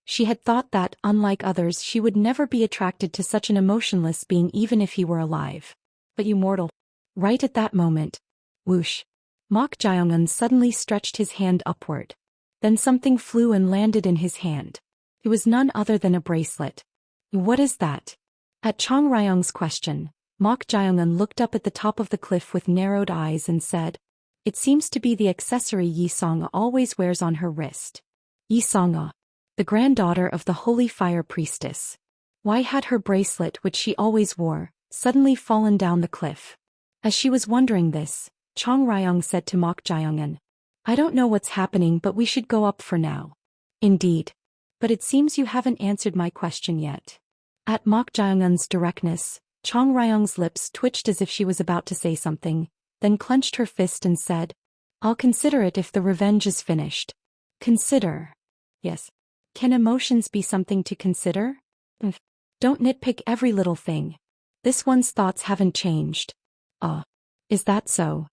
She had thought that, unlike others, she would never be attracted to such an emotionless being even if he were alive. But you mortal. Right at that moment. Whoosh. Mok Jae-un suddenly stretched his hand upward. Then something flew and landed in his hand. It was none other than a bracelet. What is that? At Chong Ryong's question, Mok Jae-un looked up at the top of the cliff with narrowed eyes and said, "It seems to be the accessory Yi Song always wears on her wrist." Yi Song, the granddaughter of the Holy Fire Priestess. Why had her bracelet, which she always wore, suddenly fallen down the cliff? As she was wondering this, Chong Ryong said to Mok Jae-un, "I don't know what's happening, but we should go up for now." Indeed. But it seems you haven't answered my question yet. At Mok Jae-un's directness, Chong Ryong's lips twitched as if she was about to say something, then clenched her fist and said, "I'll consider it if the revenge is finished." Consider. Yes. Can emotions be something to consider? Don't nitpick every little thing. This one's thoughts haven't changed. Is that so?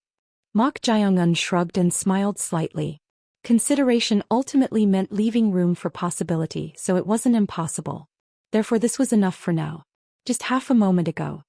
Mok Jae-un shrugged and smiled slightly. Consideration ultimately meant leaving room for possibility, so it wasn't impossible. Therefore this was enough for now. Just half a moment ago,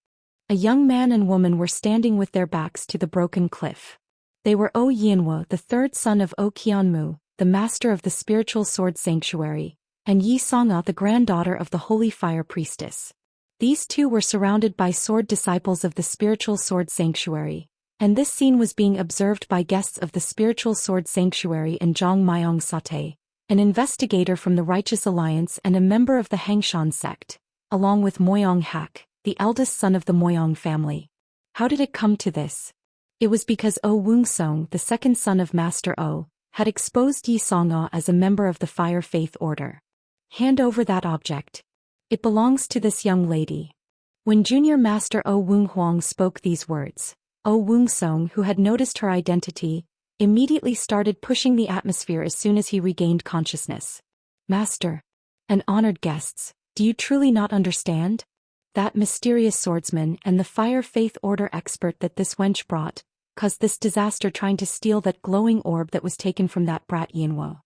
a young man and woman were standing with their backs to the broken cliff. They were Oh Yeonwoo, the third son of Oh Kyeonmu, the master of the spiritual sword sanctuary, and Yi Song-ah, the granddaughter of the Holy Fire Priestess. These two were surrounded by sword disciples of the Spiritual Sword Sanctuary, and this scene was being observed by guests of the Spiritual Sword Sanctuary and Zhang Myong Satay, an investigator from the Righteous Alliance and a member of the Hangshan sect, along with Moyong Hak, the eldest son of the Moyong family. How did it come to this? It was because O Wongsong, the second son of Master O, had exposed Yi Songa as a member of the Fire Faith Order. Hand over that object. It belongs to this young lady. When Junior Master O Wung Huang spoke these words, O Wongsong, who had noticed her identity, immediately started pushing the atmosphere as soon as he regained consciousness. Master, and honored guests, do you truly not understand? That mysterious swordsman and the Fire Faith Order expert that this wench brought caused this disaster, trying to steal that glowing orb that was taken from that brat Yinwo.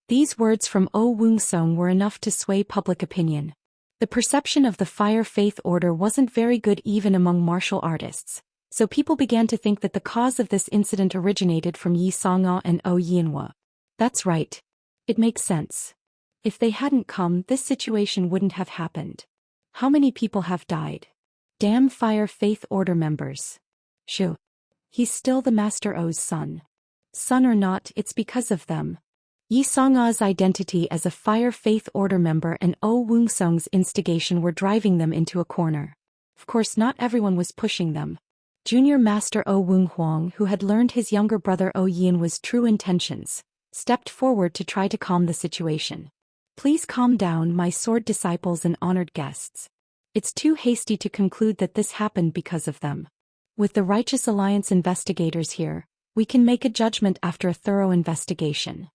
These words from O Wongsong were enough to sway public opinion. The perception of the Fire Faith Order wasn't very good even among martial artists, so people began to think that the cause of this incident originated from Yi Songa and O Yinwo. That's right. It makes sense. If they hadn't come, this situation wouldn't have happened. How many people have died? Damn Fire Faith Order members. Shoo. He's still the Master O's son. Son or not, it's because of them. Yi Songa's identity as a Fire Faith Order member and O Wongsong's instigation were driving them into a corner. Of course, not everyone was pushing them. Junior Master O Wung Huang, who had learned his younger brother O Yin's true intentions, stepped forward to try to calm the situation. Please calm down, my sword disciples and honored guests. It's too hasty to conclude that this happened because of them. With the Righteous Alliance investigators here, we can make a judgment after a thorough investigation.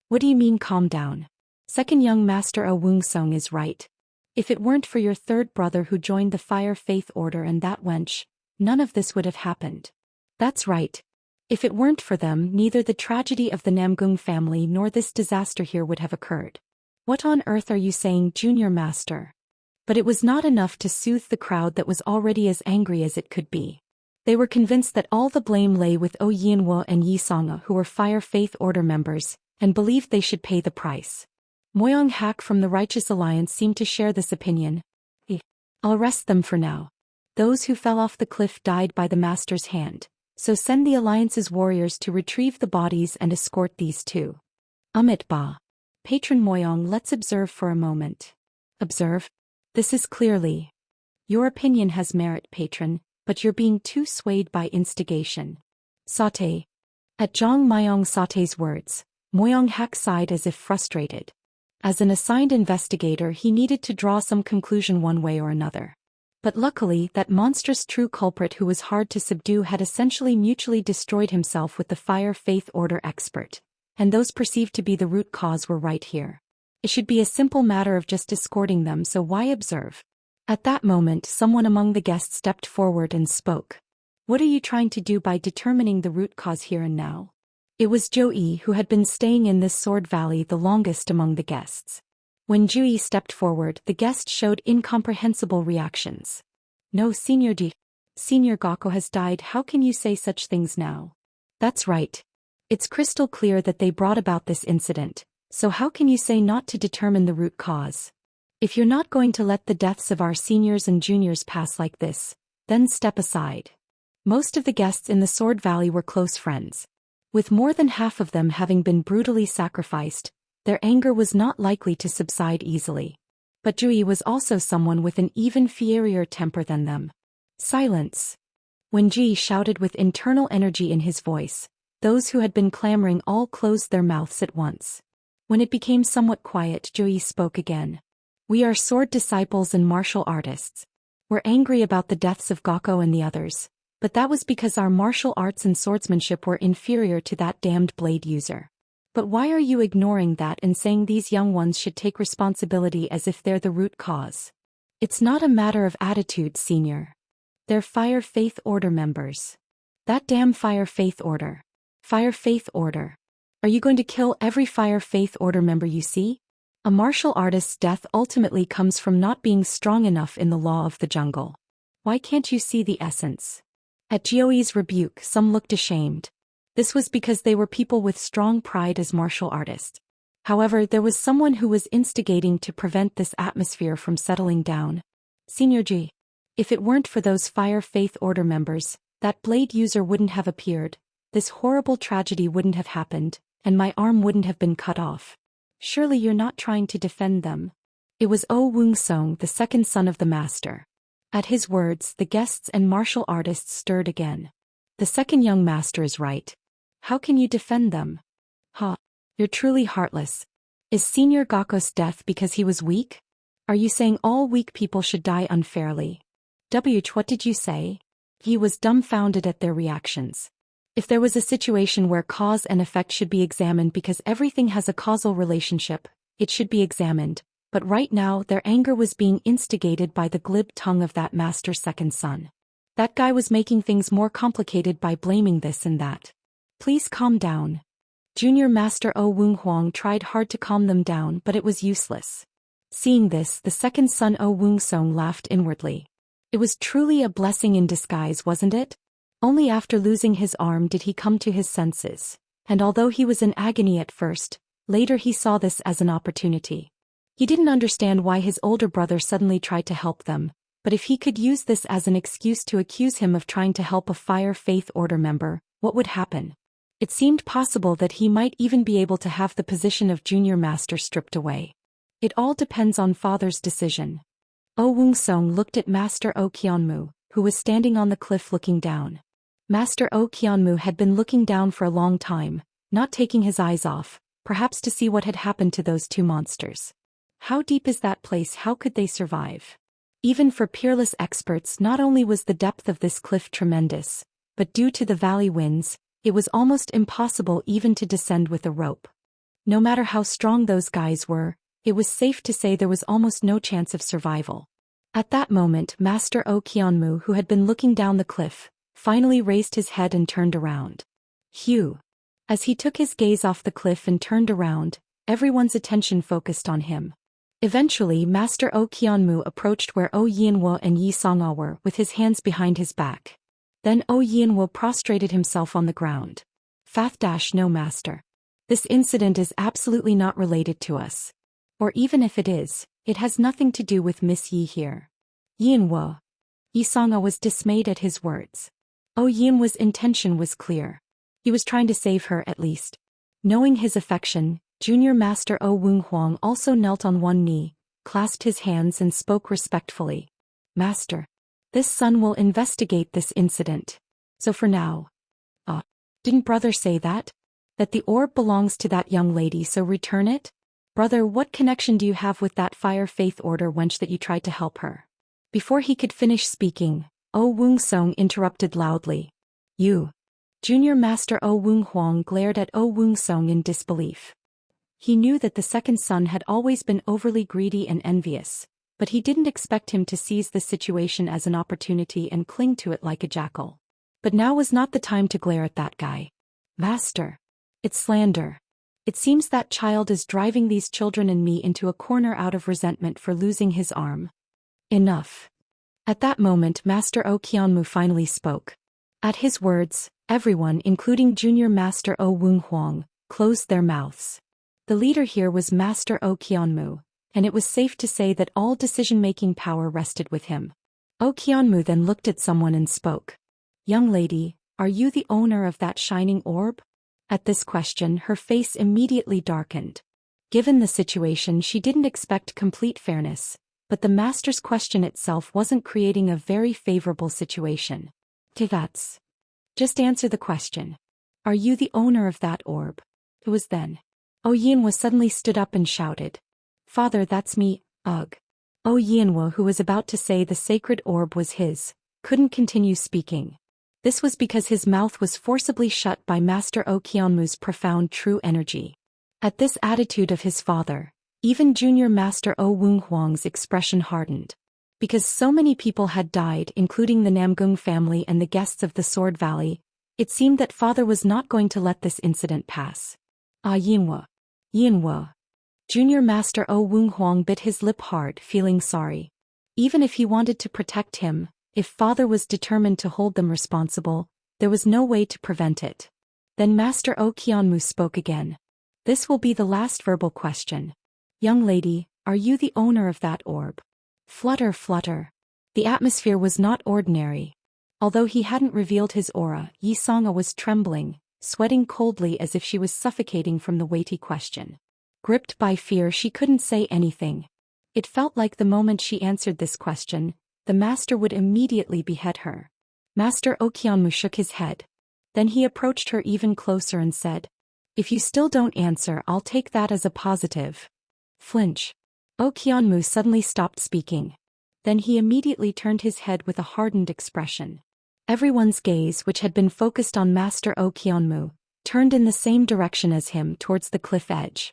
What do you mean calm down? Second young Master O Wongsong is right. If it weren't for your third brother who joined the Fire Faith Order and that wench, none of this would have happened. That's right. If it weren't for them, neither the tragedy of the Namgung family nor this disaster here would have occurred. What on earth are you saying, Junior Master? But it was not enough to soothe the crowd that was already as angry as it could be. They were convinced that all the blame lay with O Yinwo and Yi Songa, who were Fire Faith Order members, and believed they should pay the price. Moyong Hak from the Righteous Alliance seemed to share this opinion. I'll arrest them for now. Those who fell off the cliff died by the Master's hand, so send the Alliance's warriors to retrieve the bodies and escort these two. Amit Ba. Patron Moyong, let's observe for a moment. Observe? This is clearly. Your opinion has merit, Patron, but you're being too swayed by instigation. Satay. At Zhang Myong Satay's words, Moyong Hak sighed as if frustrated. As an assigned investigator, he needed to draw some conclusion one way or another. But luckily, that monstrous true culprit who was hard to subdue had essentially mutually destroyed himself with the Fire Faith Order expert, and those perceived to be the root cause were right here. It should be a simple matter of just escorting them, so why observe? At that moment, someone among the guests stepped forward and spoke. What are you trying to do by determining the root cause here and now? It was Zhou Yi, who had been staying in this sword valley the longest among the guests. When Zhou Yi stepped forward, the guest showed incomprehensible reactions. No, Senior D. Senior Gakko has died. How can you say such things now? That's right. It's crystal clear that they brought about this incident, so how can you say not to determine the root cause? If you're not going to let the deaths of our seniors and juniors pass like this, then step aside. Most of the guests in the Sword Valley were close friends. With more than half of them having been brutally sacrificed, their anger was not likely to subside easily. But Zhou Yi was also someone with an even fierier temper than them. Silence. When Zhou Yi shouted with internal energy in his voice, those who had been clamoring all closed their mouths at once. When it became somewhat quiet, Zhou Yi spoke again. We are sword disciples and martial artists. We're angry about the deaths of Gakko and the others, but that was because our martial arts and swordsmanship were inferior to that damned blade user. But why are you ignoring that and saying these young ones should take responsibility as if they're the root cause? It's not a matter of attitude, Senior. They're Fire Faith Order members. That damn Fire Faith Order. Fire Faith Order. Are you going to kill every Fire Faith Order member you see? A martial artist's death ultimately comes from not being strong enough in the law of the jungle. Why can't you see the essence? At Zhou Yi's rebuke, some looked ashamed. This was because they were people with strong pride as martial artists. However, there was someone who was instigating to prevent this atmosphere from settling down. Senior Ji. If it weren't for those Fire Faith Order members, that blade user wouldn't have appeared, this horrible tragedy wouldn't have happened, and my arm wouldn't have been cut off. Surely you're not trying to defend them. It was Oh Woong-sung, the second son of the master. At his words, the guests and martial artists stirred again. The second young master is right. How can you defend them? Ha! You're truly heartless. Is Senior Gako's death because he was weak? Are you saying all weak people should die unfairly? What did you say? He was dumbfounded at their reactions. If there was a situation where cause and effect should be examined because everything has a causal relationship, it should be examined, but right now their anger was being instigated by the glib tongue of that master's second son. That guy was making things more complicated by blaming this and that. Please calm down. Junior Master Oh Woong-hwang tried hard to calm them down, but it was useless. Seeing this, the second son Oh Woong-sung laughed inwardly. It was truly a blessing in disguise, wasn't it? Only after losing his arm did he come to his senses, and although he was in agony at first, later he saw this as an opportunity. He didn't understand why his older brother suddenly tried to help them, but if he could use this as an excuse to accuse him of trying to help a Fire Faith Order member, what would happen? It seemed possible that he might even be able to have the position of junior master stripped away. It all depends on father's decision. Oh Woong-sung looked at Master Oh Kyeonmu, who was standing on the cliff looking down. Master Oh Kyeonmu had been looking down for a long time, not taking his eyes off, perhaps to see what had happened to those two monsters. How deep is that place? How could they survive? Even for peerless experts, not only was the depth of this cliff tremendous, but due to the valley winds, it was almost impossible even to descend with a rope. No matter how strong those guys were, it was safe to say there was almost no chance of survival. At that moment, Master Oh Kyeonmu, who had been looking down the cliff, finally raised his head and turned around. Phew! As he took his gaze off the cliff and turned around, everyone's attention focused on him. Eventually, Master Oh Kyeonmu approached where Oh Yeonwoo and Yi Song-ah were, with his hands behind his back. Then Oh Yeonwoo prostrated himself on the ground. No, master. This incident is absolutely not related to us. Or even if it is, it has nothing to do with Miss Yi here. Yeonwoo. Yi Song-ah was dismayed at his words. Oh Yeonwoo's intention was clear. He was trying to save her at least. Knowing his affection, Junior Master Oh Woong-hwang also knelt on one knee, clasped his hands and spoke respectfully. Master. This son will investigate this incident. So for now. Didn't brother say that? That the orb belongs to that young lady, so return it? Brother, what connection do you have with that Fire Faith Order wench that you tried to help her? Before he could finish speaking, Oh Woong-sung interrupted loudly. You. Junior Master Oh Woong-hwang glared at Oh Woong-sung in disbelief. He knew that the second son had always been overly greedy and envious, but he didn't expect him to seize the situation as an opportunity and cling to it like a jackal. But now was not the time to glare at that guy. Master. It's slander. It seems that child is driving these children and me into a corner out of resentment for losing his arm. Enough. At that moment, Master Oh Kyeonmu finally spoke. At his words, everyone, including Junior Master Oh Woong-hwang, closed their mouths. The leader here was Master Oh Kyeonmu, and it was safe to say that all decision-making power rested with him. Oh Kyeonmu then looked at someone and spoke. Young lady, are you the owner of that shining orb? At this question, her face immediately darkened. Given the situation, she didn't expect complete fairness, but the master's question itself wasn't creating a very favorable situation. That's. Just answer the question. Are you the owner of that orb? It was then. Oh Yeonwoo suddenly stood up and shouted. Father, that's me, ugh. Oh Yeonwoo, who was about to say the sacred orb was his, couldn't continue speaking. This was because his mouth was forcibly shut by Master Oh Kyeonmu's profound true energy. At this attitude of his father, even Junior Master Oh Woong-hwang's expression hardened. Because so many people had died, including the Namgung family and the guests of the Sword Valley, it seemed that father was not going to let this incident pass. Yeonwoo. Yeonwoo. Junior Master Oh Woong-hwang bit his lip hard, feeling sorry. Even if he wanted to protect him, if father was determined to hold them responsible, there was no way to prevent it. Then Master Oh Kyeonmu spoke again. This will be the last verbal question. Young lady, are you the owner of that orb? Flutter, flutter. The atmosphere was not ordinary. Although he hadn't revealed his aura, Yi Songa was trembling, sweating coldly as if she was suffocating from the weighty question. Gripped by fear, she couldn't say anything. It felt like the moment she answered this question, the master would immediately behead her. Master Okianmu shook his head. Then he approached her even closer and said, "If you still don't answer, I'll take that as a positive." Flinch. Okianmu suddenly stopped speaking. Then he immediately turned his head with a hardened expression. Everyone's gaze, which had been focused on Master Okianmu, turned in the same direction as him, towards the cliff edge.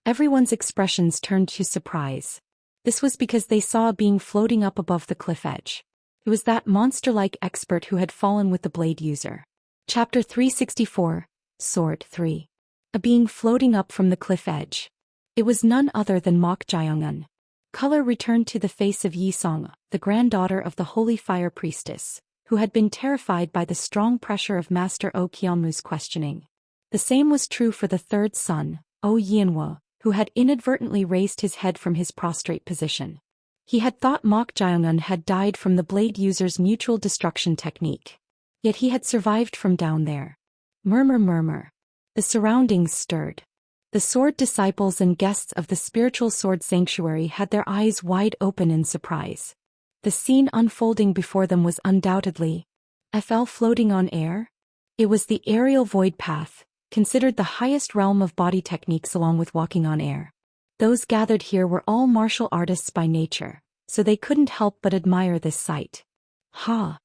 Everyone's expressions turned to surprise. This was because they saw a being floating up above the cliff edge. It was that monster-like expert who had fallen with the blade user. Chapter 364, Sword 3. A being floating up from the cliff edge. It was none other than Mok Jayongun. Color returned to the face of Yi Songa, the granddaughter of the Holy Fire Priestess, who had been terrified by the strong pressure of Master Okianmu's questioning. The same was true for the third son, O Yinhua, who had inadvertently raised his head from his prostrate position. He had thought Mok Jayongun had died from the blade user's mutual destruction technique. Yet he had survived from down there. Murmur, murmur. The surroundings stirred. The sword disciples and guests of the spiritual sword sanctuary had their eyes wide open in surprise. The scene unfolding before them was undoubtedly FL floating on air. It was the aerial void path, considered the highest realm of body techniques along with walking on air. Those gathered here were all martial artists by nature, so they couldn't help but admire this sight. Ha!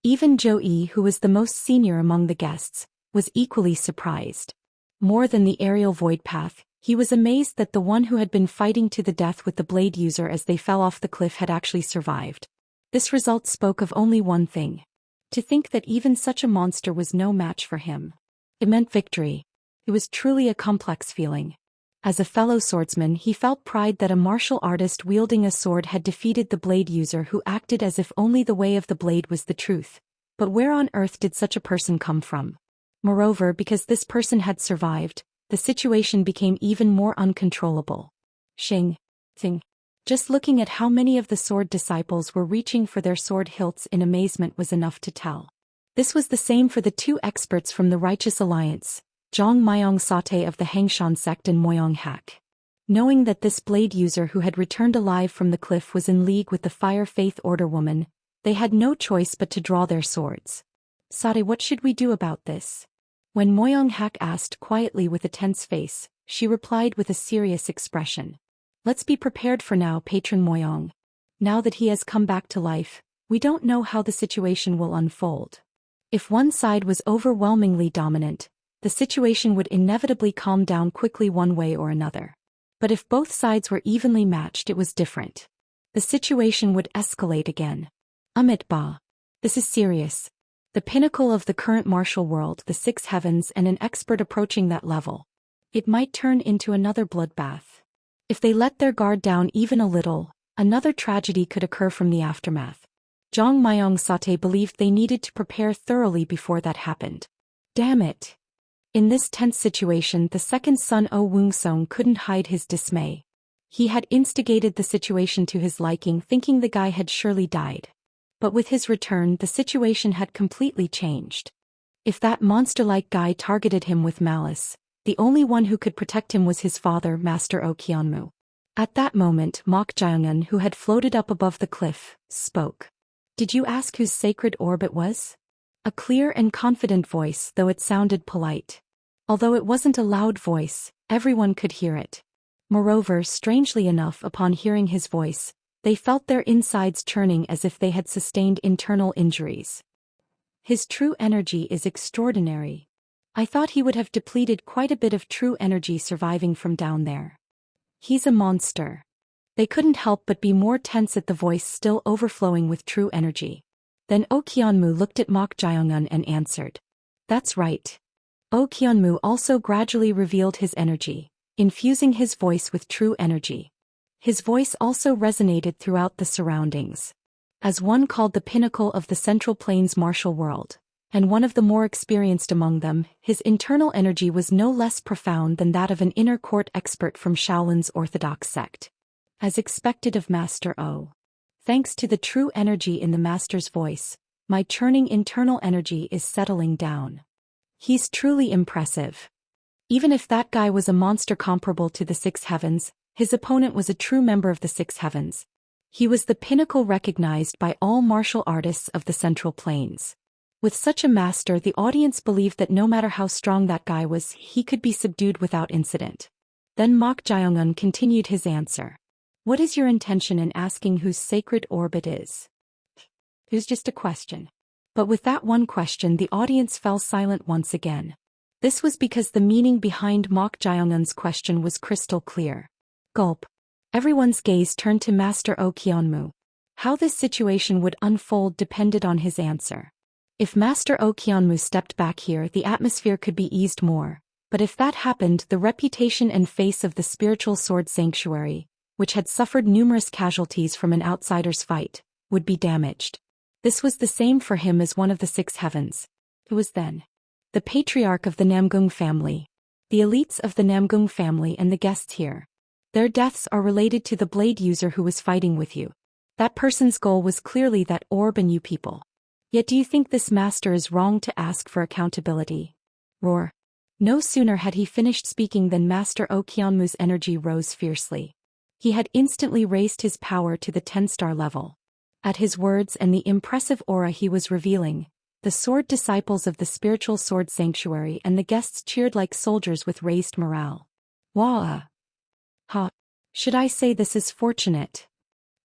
Even Zhou Yi, who was the most senior among the guests, was equally surprised. More than the aerial void path, he was amazed that the one who had been fighting to the death with the blade user as they fell off the cliff had actually survived. This result spoke of only one thing. To think that even such a monster was no match for him. It meant victory. It was truly a complex feeling. As a fellow swordsman, he felt pride that a martial artist wielding a sword had defeated the blade user who acted as if only the way of the blade was the truth. But where on earth did such a person come from? Moreover, because this person had survived, the situation became even more uncontrollable. Xing. Thing. Just looking at how many of the sword disciples were reaching for their sword hilts in amazement was enough to tell. This was the same for the two experts from the Righteous Alliance, Zhang Myong Sate of the Hangshan sect and Moyong Hak. Knowing that this blade user who had returned alive from the cliff was in league with the Fire Faith Order woman, they had no choice but to draw their swords. "Sate, what should we do about this?" When Moyong Hak asked quietly with a tense face, she replied with a serious expression. "Let's be prepared for now, Patron Moyong. Now that he has come back to life, we don't know how the situation will unfold. If one side was overwhelmingly dominant, the situation would inevitably calm down quickly one way or another. But if both sides were evenly matched, it was different. The situation would escalate again. Amit Ba. This is serious. The pinnacle of the current martial world, the six heavens, and an expert approaching that level. It might turn into another bloodbath. If they let their guard down even a little, another tragedy could occur from the aftermath. Zhang Myong Sate believed they needed to prepare thoroughly before that happened. Damn it. In this tense situation, the second son O Wongsong couldn't hide his dismay. He had instigated the situation to his liking, thinking the guy had surely died. But with his return, the situation had completely changed. If that monster-like guy targeted him with malice, the only one who could protect him was his father, Master Okianmu. At that moment, Mok Jayongun, who had floated up above the cliff, spoke. "Did you ask whose sacred orb it was?" A clear and confident voice, though it sounded polite. Although it wasn't a loud voice, everyone could hear it. Moreover, strangely enough, upon hearing his voice, they felt their insides churning as if they had sustained internal injuries. "His true energy is extraordinary. I thought he would have depleted quite a bit of true energy surviving from down there. He's a monster." They couldn't help but be more tense at the voice still overflowing with true energy. Then Okianmu looked at Mok Jayongun and answered. "That's right." Okianmu also gradually revealed his energy, infusing his voice with true energy. His voice also resonated throughout the surroundings. As one called the pinnacle of the Central Plains martial world, and one of the more experienced among them, his internal energy was no less profound than that of an inner court expert from Shaolin's orthodox sect. As expected of Master O. Thanks to the true energy in the master's voice, my churning internal energy is settling down. He's truly impressive. Even if that guy was a monster comparable to the six heavens, his opponent was a true member of the six heavens. He was the pinnacle recognized by all martial artists of the Central Plains. With such a master, the audience believed that no matter how strong that guy was, he could be subdued without incident. Then Mok Jae-un continued his answer. What is your intention in asking whose sacred orb it is? It was just a question. But with that one question, the audience fell silent once again. This was because the meaning behind Mok Jae-un's question was crystal clear. Gulp. Everyone's gaze turned to Master Oh Kyunmoo. How this situation would unfold depended on his answer. If Master Oh Kyunmoo stepped back here, the atmosphere could be eased more. But if that happened, the reputation and face of the spiritual sword sanctuary, which had suffered numerous casualties from an outsider's fight, would be damaged. This was the same for him as one of the six heavens. It was then the patriarch of the Namgung family, the elites of the Namgung family and the guests here. Their deaths are related to the blade user who was fighting with you. That person's goal was clearly that orb and you people. Yet do you think this master is wrong to ask for accountability? Roar. No sooner had he finished speaking than Master Oh Kyunmoo's energy rose fiercely. He had instantly raised his power to the 10-star level. At his words and the impressive aura he was revealing, the sword disciples of the spiritual sword sanctuary and the guests cheered like soldiers with raised morale. Wah! Ha! Should I say this is fortunate?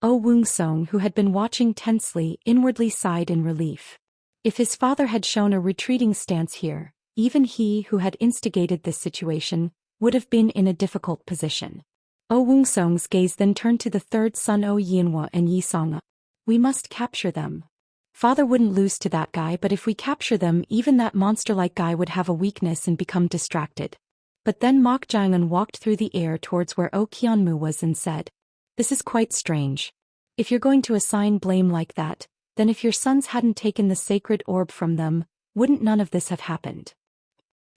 Oh Woong-song, who had been watching tensely, inwardly sighed in relief. If his father had shown a retreating stance here, even he who had instigated this situation would have been in a difficult position. Oh Woong-song's gaze then turned to the third son Oh Yinhwa and Yi Song. We must capture them. Father wouldn't lose to that guy, but if we capture them, even that monster-like guy would have a weakness and become distracted. But then Mok Jae-un walked through the air towards where Oh Kyunmoo was and said, "This is quite strange. If you're going to assign blame like that, then if your sons hadn't taken the sacred orb from them, wouldn't none of this have happened?"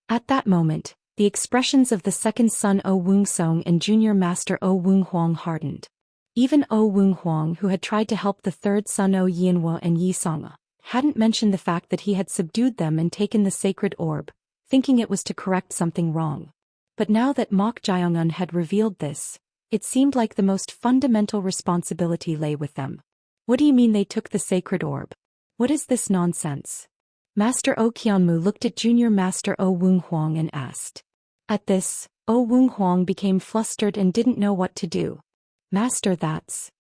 At that moment, the expressions of the second son Oh Woong-song and junior master Oh Woong-hwang hardened. Even Oh Woong-hwang, who had tried to help the third son Oh Yinhwa and Yi Song, hadn't mentioned the fact that he had subdued them and taken the sacred orb, thinking it was to correct something wrong. But now that Mok Jae-un had revealed this, it seemed like the most fundamental responsibility lay with them. What do you mean they took the sacred orb? What is this nonsense? Master Oh Kyunmoo looked at junior master Oh Woong-hwang and asked. At this, Oh Woong-hwang became flustered and didn't know what to do. Master, that's...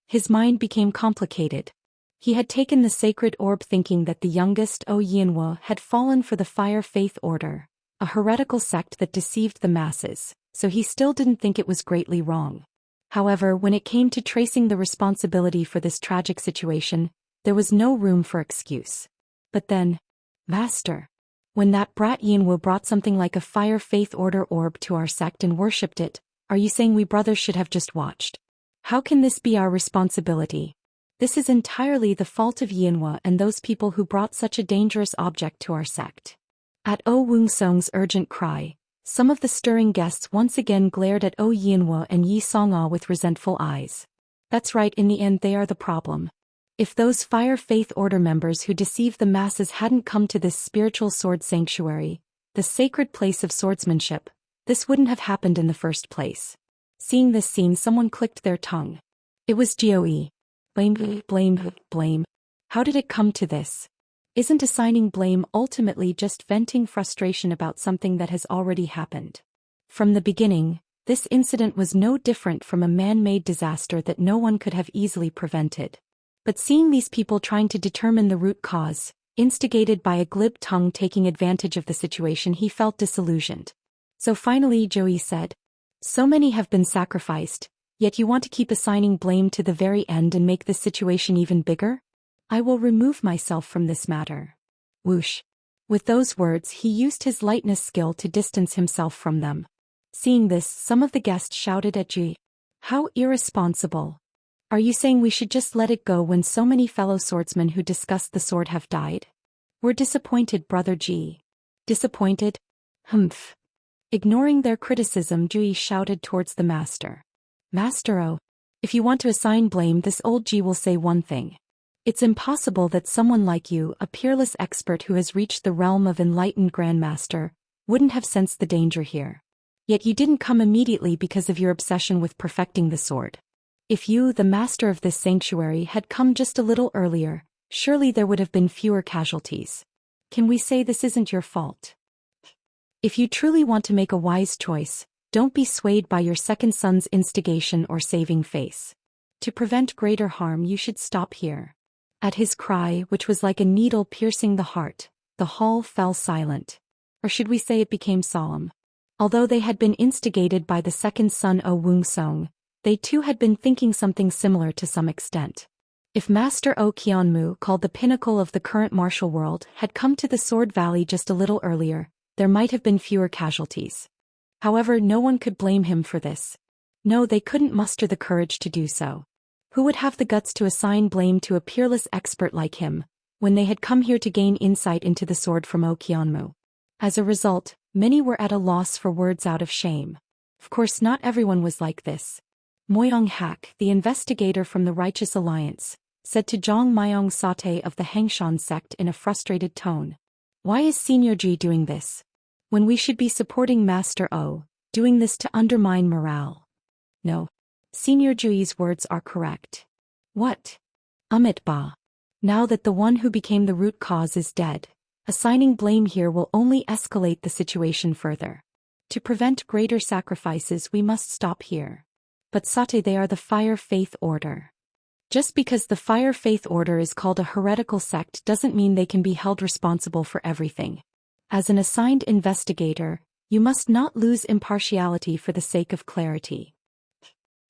His mind became complicated. He had taken the sacred orb thinking that the youngest Oh Yinhwa had fallen for the Fire Faith Order, a heretical sect that deceived the masses, so he still didn't think it was greatly wrong. However, when it came to tracing the responsibility for this tragic situation, there was no room for excuse. But then, Master, when that brat Yinhwa brought something like a Fire Faith Order orb to our sect and worshipped it, are you saying we brothers should have just watched? How can this be our responsibility? This is entirely the fault of Yinhwa and those people who brought such a dangerous object to our sect. At Oh Woong-song's urgent cry, some of the stirring guests once again glared at Oh Yinhwa and Yi Song-ah with resentful eyes. That's right, in the end they are the problem. If those Fire Faith Order members who deceived the masses hadn't come to this spiritual sword sanctuary, the sacred place of swordsmanship, this wouldn't have happened in the first place. Seeing this scene, someone clicked their tongue. It was Joe. Blame. How did it come to this? Isn't assigning blame ultimately just venting frustration about something that has already happened? From the beginning, this incident was no different from a man-made disaster that no one could have easily prevented. But seeing these people trying to determine the root cause, instigated by a glib tongue taking advantage of the situation, he felt disillusioned. So finally Joey said, "So many have been sacrificed, yet you want to keep assigning blame to the very end and make this situation even bigger? I will remove myself from this matter." Whoosh. With those words he used his lightness skill to distance himself from them. Seeing this, some of the guests shouted at Ji. "How irresponsible. Are you saying we should just let it go when so many fellow swordsmen who discussed the sword have died? We're disappointed, Brother Ji." Disappointed? Humph. Ignoring their criticism, Ji shouted towards the master. "Master Oh, If you want to assign blame, this old G will say one thing. It's impossible that someone like you, a peerless expert who has reached the realm of enlightened Grandmaster, wouldn't have sensed the danger here. Yet you didn't come immediately because of your obsession with perfecting the sword. If you, the master of this sanctuary, had come just a little earlier, surely there would have been fewer casualties. Can we say this isn't your fault? If you truly want to make a wise choice, don't be swayed by your second son's instigation or saving face. To prevent greater harm, you should stop here. At his cry, which was like a needle piercing the heart, the hall fell silent. Or should we say it became solemn? Although they had been instigated by the second son O Wung Song, they too had been thinking something similar to some extent. If Master O Qianmu, called the pinnacle of the current martial world, had come to the Sword Valley just a little earlier, there might have been fewer casualties. However, no one could blame him for this. No, they couldn't muster the courage to do so. Who would have the guts to assign blame to a peerless expert like him, when they had come here to gain insight into the sword from O Qianmu? As a result, many were at a loss for words out of shame. Of course, not everyone was like this. Moyong Hak, the investigator from the Righteous Alliance, said to Zhang Myong Sate of the Hangshan sect in a frustrated tone. Why is Senior Ji doing this? When we should be supporting Master O, doing this to undermine morale. No. Senior Ji's words are correct. What? Amit Ba. Now that the one who became the root cause is dead, assigning blame here will only escalate the situation further. To prevent greater sacrifices, we must stop here. But Sate, they are the Fire Faith Order. Just because the Fire Faith Order is called a heretical sect doesn't mean they can be held responsible for everything. As an assigned investigator, you must not lose impartiality for the sake of clarity.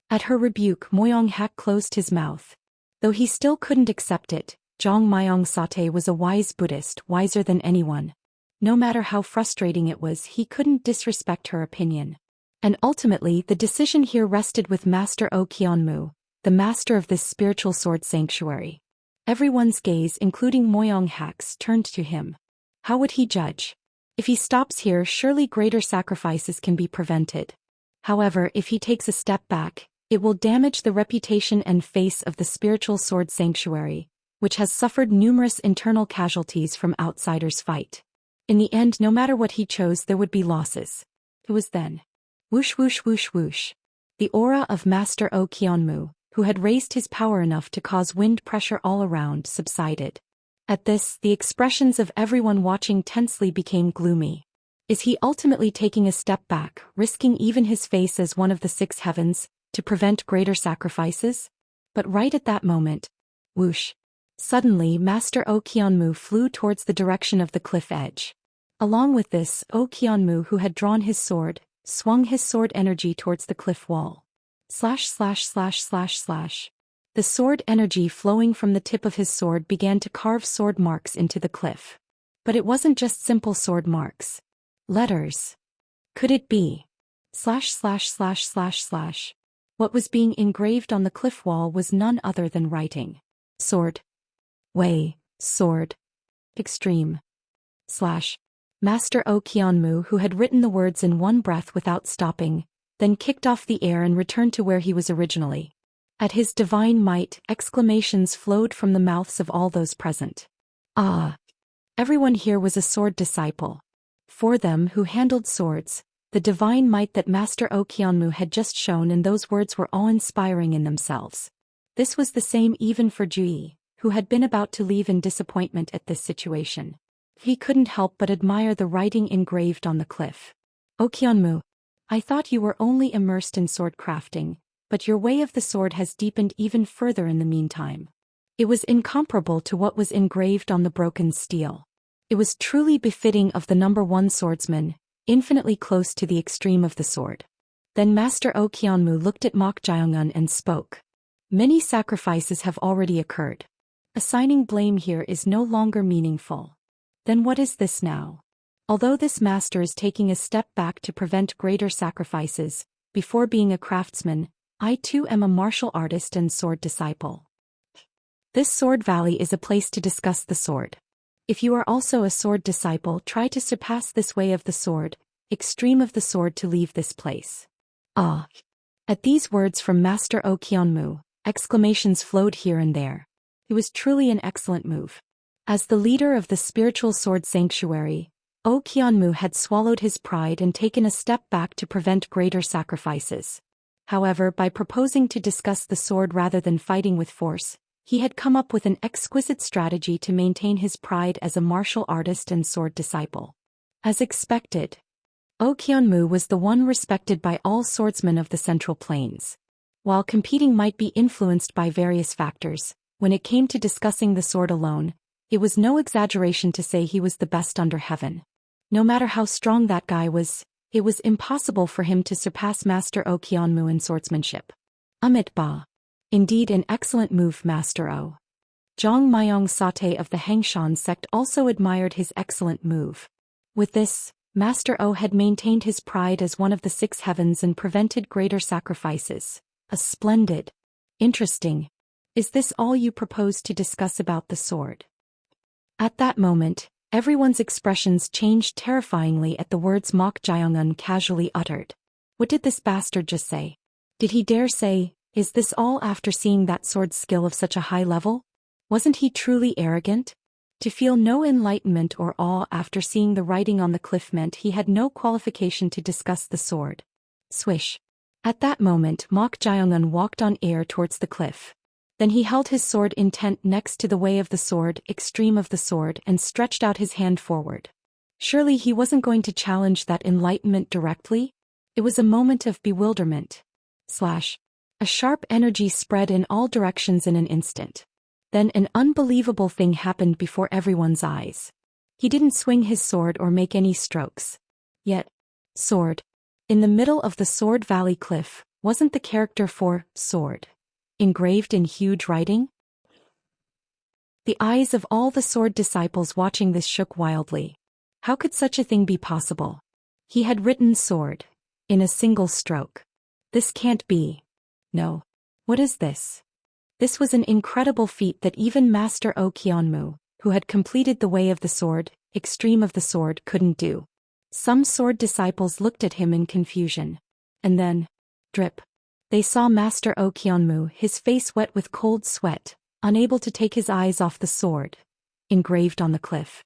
At her rebuke, Moyong Hak closed his mouth. Though he still couldn't accept it, Zhang Myong Sate was a wise Buddhist, wiser than anyone. No matter how frustrating it was, he couldn't disrespect her opinion. And ultimately, the decision here rested with Master O Qianmu, the master of this spiritual sword sanctuary. Everyone's gaze, including Moyong Hak's, turned to him. How would he judge? If he stops here, surely greater sacrifices can be prevented. However, if he takes a step back, it will damage the reputation and face of the spiritual sword sanctuary, which has suffered numerous internal casualties from outsiders' fight. In the end, no matter what he chose, there would be losses. It was then. Whoosh whoosh whoosh whoosh. The aura of Master O Qianmu, who had raised his power enough to cause wind pressure all around, subsided. At this, the expressions of everyone watching tensely became gloomy. Is he ultimately taking a step back, risking even his face as one of the six heavens, to prevent greater sacrifices? But right at that moment, whoosh. Suddenly, Master O Qianmu flew towards the direction of the cliff edge. Along with this, O Qianmu, who had drawn his sword, swung his sword energy towards the cliff wall. Slash slash slash slash slash. The sword energy flowing from the tip of his sword began to carve sword marks into the cliff. But it wasn't just simple sword marks. Letters. Could it be? Slash slash slash slash slash. What was being engraved on the cliff wall was none other than writing. Sword. Way. Sword. Extreme. Slash. Master O Qianmu, who had written the words in one breath without stopping, then kicked off the air and returned to where he was originally. At his divine might, exclamations flowed from the mouths of all those present. Ah! Everyone here was a sword disciple. For them who handled swords, the divine might that Master O Qianmu had just shown and those words were awe-inspiring in themselves. This was the same even for Jui, who had been about to leave in disappointment at this situation. He couldn't help but admire the writing engraved on the cliff. O Qianmu, I thought you were only immersed in sword crafting, but your way of the sword has deepened even further in the meantime. It was incomparable to what was engraved on the broken steel. It was truly befitting of the number one swordsman, infinitely close to the extreme of the sword. Then Master O Qianmu looked at Mok Jiangun and spoke. Many sacrifices have already occurred. Assigning blame here is no longer meaningful. Then what is this now? Although this master is taking a step back to prevent greater sacrifices, before being a craftsman, I too am a martial artist and sword disciple. This Sword Valley is a place to discuss the sword. If you are also a sword disciple, try to surpass this way of the sword, extreme of the sword to leave this place. Ah! At these words from Master O Kyeonmu, exclamations flowed here and there. It was truly an excellent move. As the leader of the spiritual sword sanctuary, O Kyeonmu had swallowed his pride and taken a step back to prevent greater sacrifices. However, by proposing to discuss the sword rather than fighting with force, he had come up with an exquisite strategy to maintain his pride as a martial artist and sword disciple. As expected, O Kyeonmu was the one respected by all swordsmen of the Central Plains. While competing might be influenced by various factors, when it came to discussing the sword alone, it was no exaggeration to say he was the best under heaven. No matter how strong that guy was, it was impossible for him to surpass Master O Kyeonmu in swordsmanship. Amit Ba. Indeed an excellent move, Master O. Jong Myong Sate of the Hangshan sect also admired his excellent move. With this, Master O had maintained his pride as one of the six heavens and prevented greater sacrifices. A splendid. Interesting. Is this all you propose to discuss about the sword? At that moment, everyone's expressions changed terrifyingly at the words Mok Jae-un casually uttered. What did this bastard just say? Did he dare say, "Is this all after seeing that sword's skill of such a high level?" Wasn't he truly arrogant? To feel no enlightenment or awe after seeing the writing on the cliff meant he had no qualification to discuss the sword. Swish. At that moment Mok Jae-un walked on air towards the cliff. Then he held his sword intent next to the way of the sword, extreme of the sword, and stretched out his hand forward. Surely he wasn't going to challenge that enlightenment directly? It was a moment of bewilderment. A sharp energy spread in all directions in an instant. Then an unbelievable thing happened before everyone's eyes. He didn't swing his sword or make any strokes. Yet, sword. In the middle of the Sword Valley cliff, wasn't the character for sword engraved in huge writing? The eyes of all the sword disciples watching this shook wildly. How could such a thing be possible? He had written sword in a single stroke. This can't be. No. What is this? This was an incredible feat that even Master O Kyeonmu, who had completed the way of the sword, extreme of the sword, couldn't do. Some sword disciples looked at him in confusion. And then, drip. They saw Master O Kyeonmu, his face wet with cold sweat, unable to take his eyes off the sword engraved on the cliff.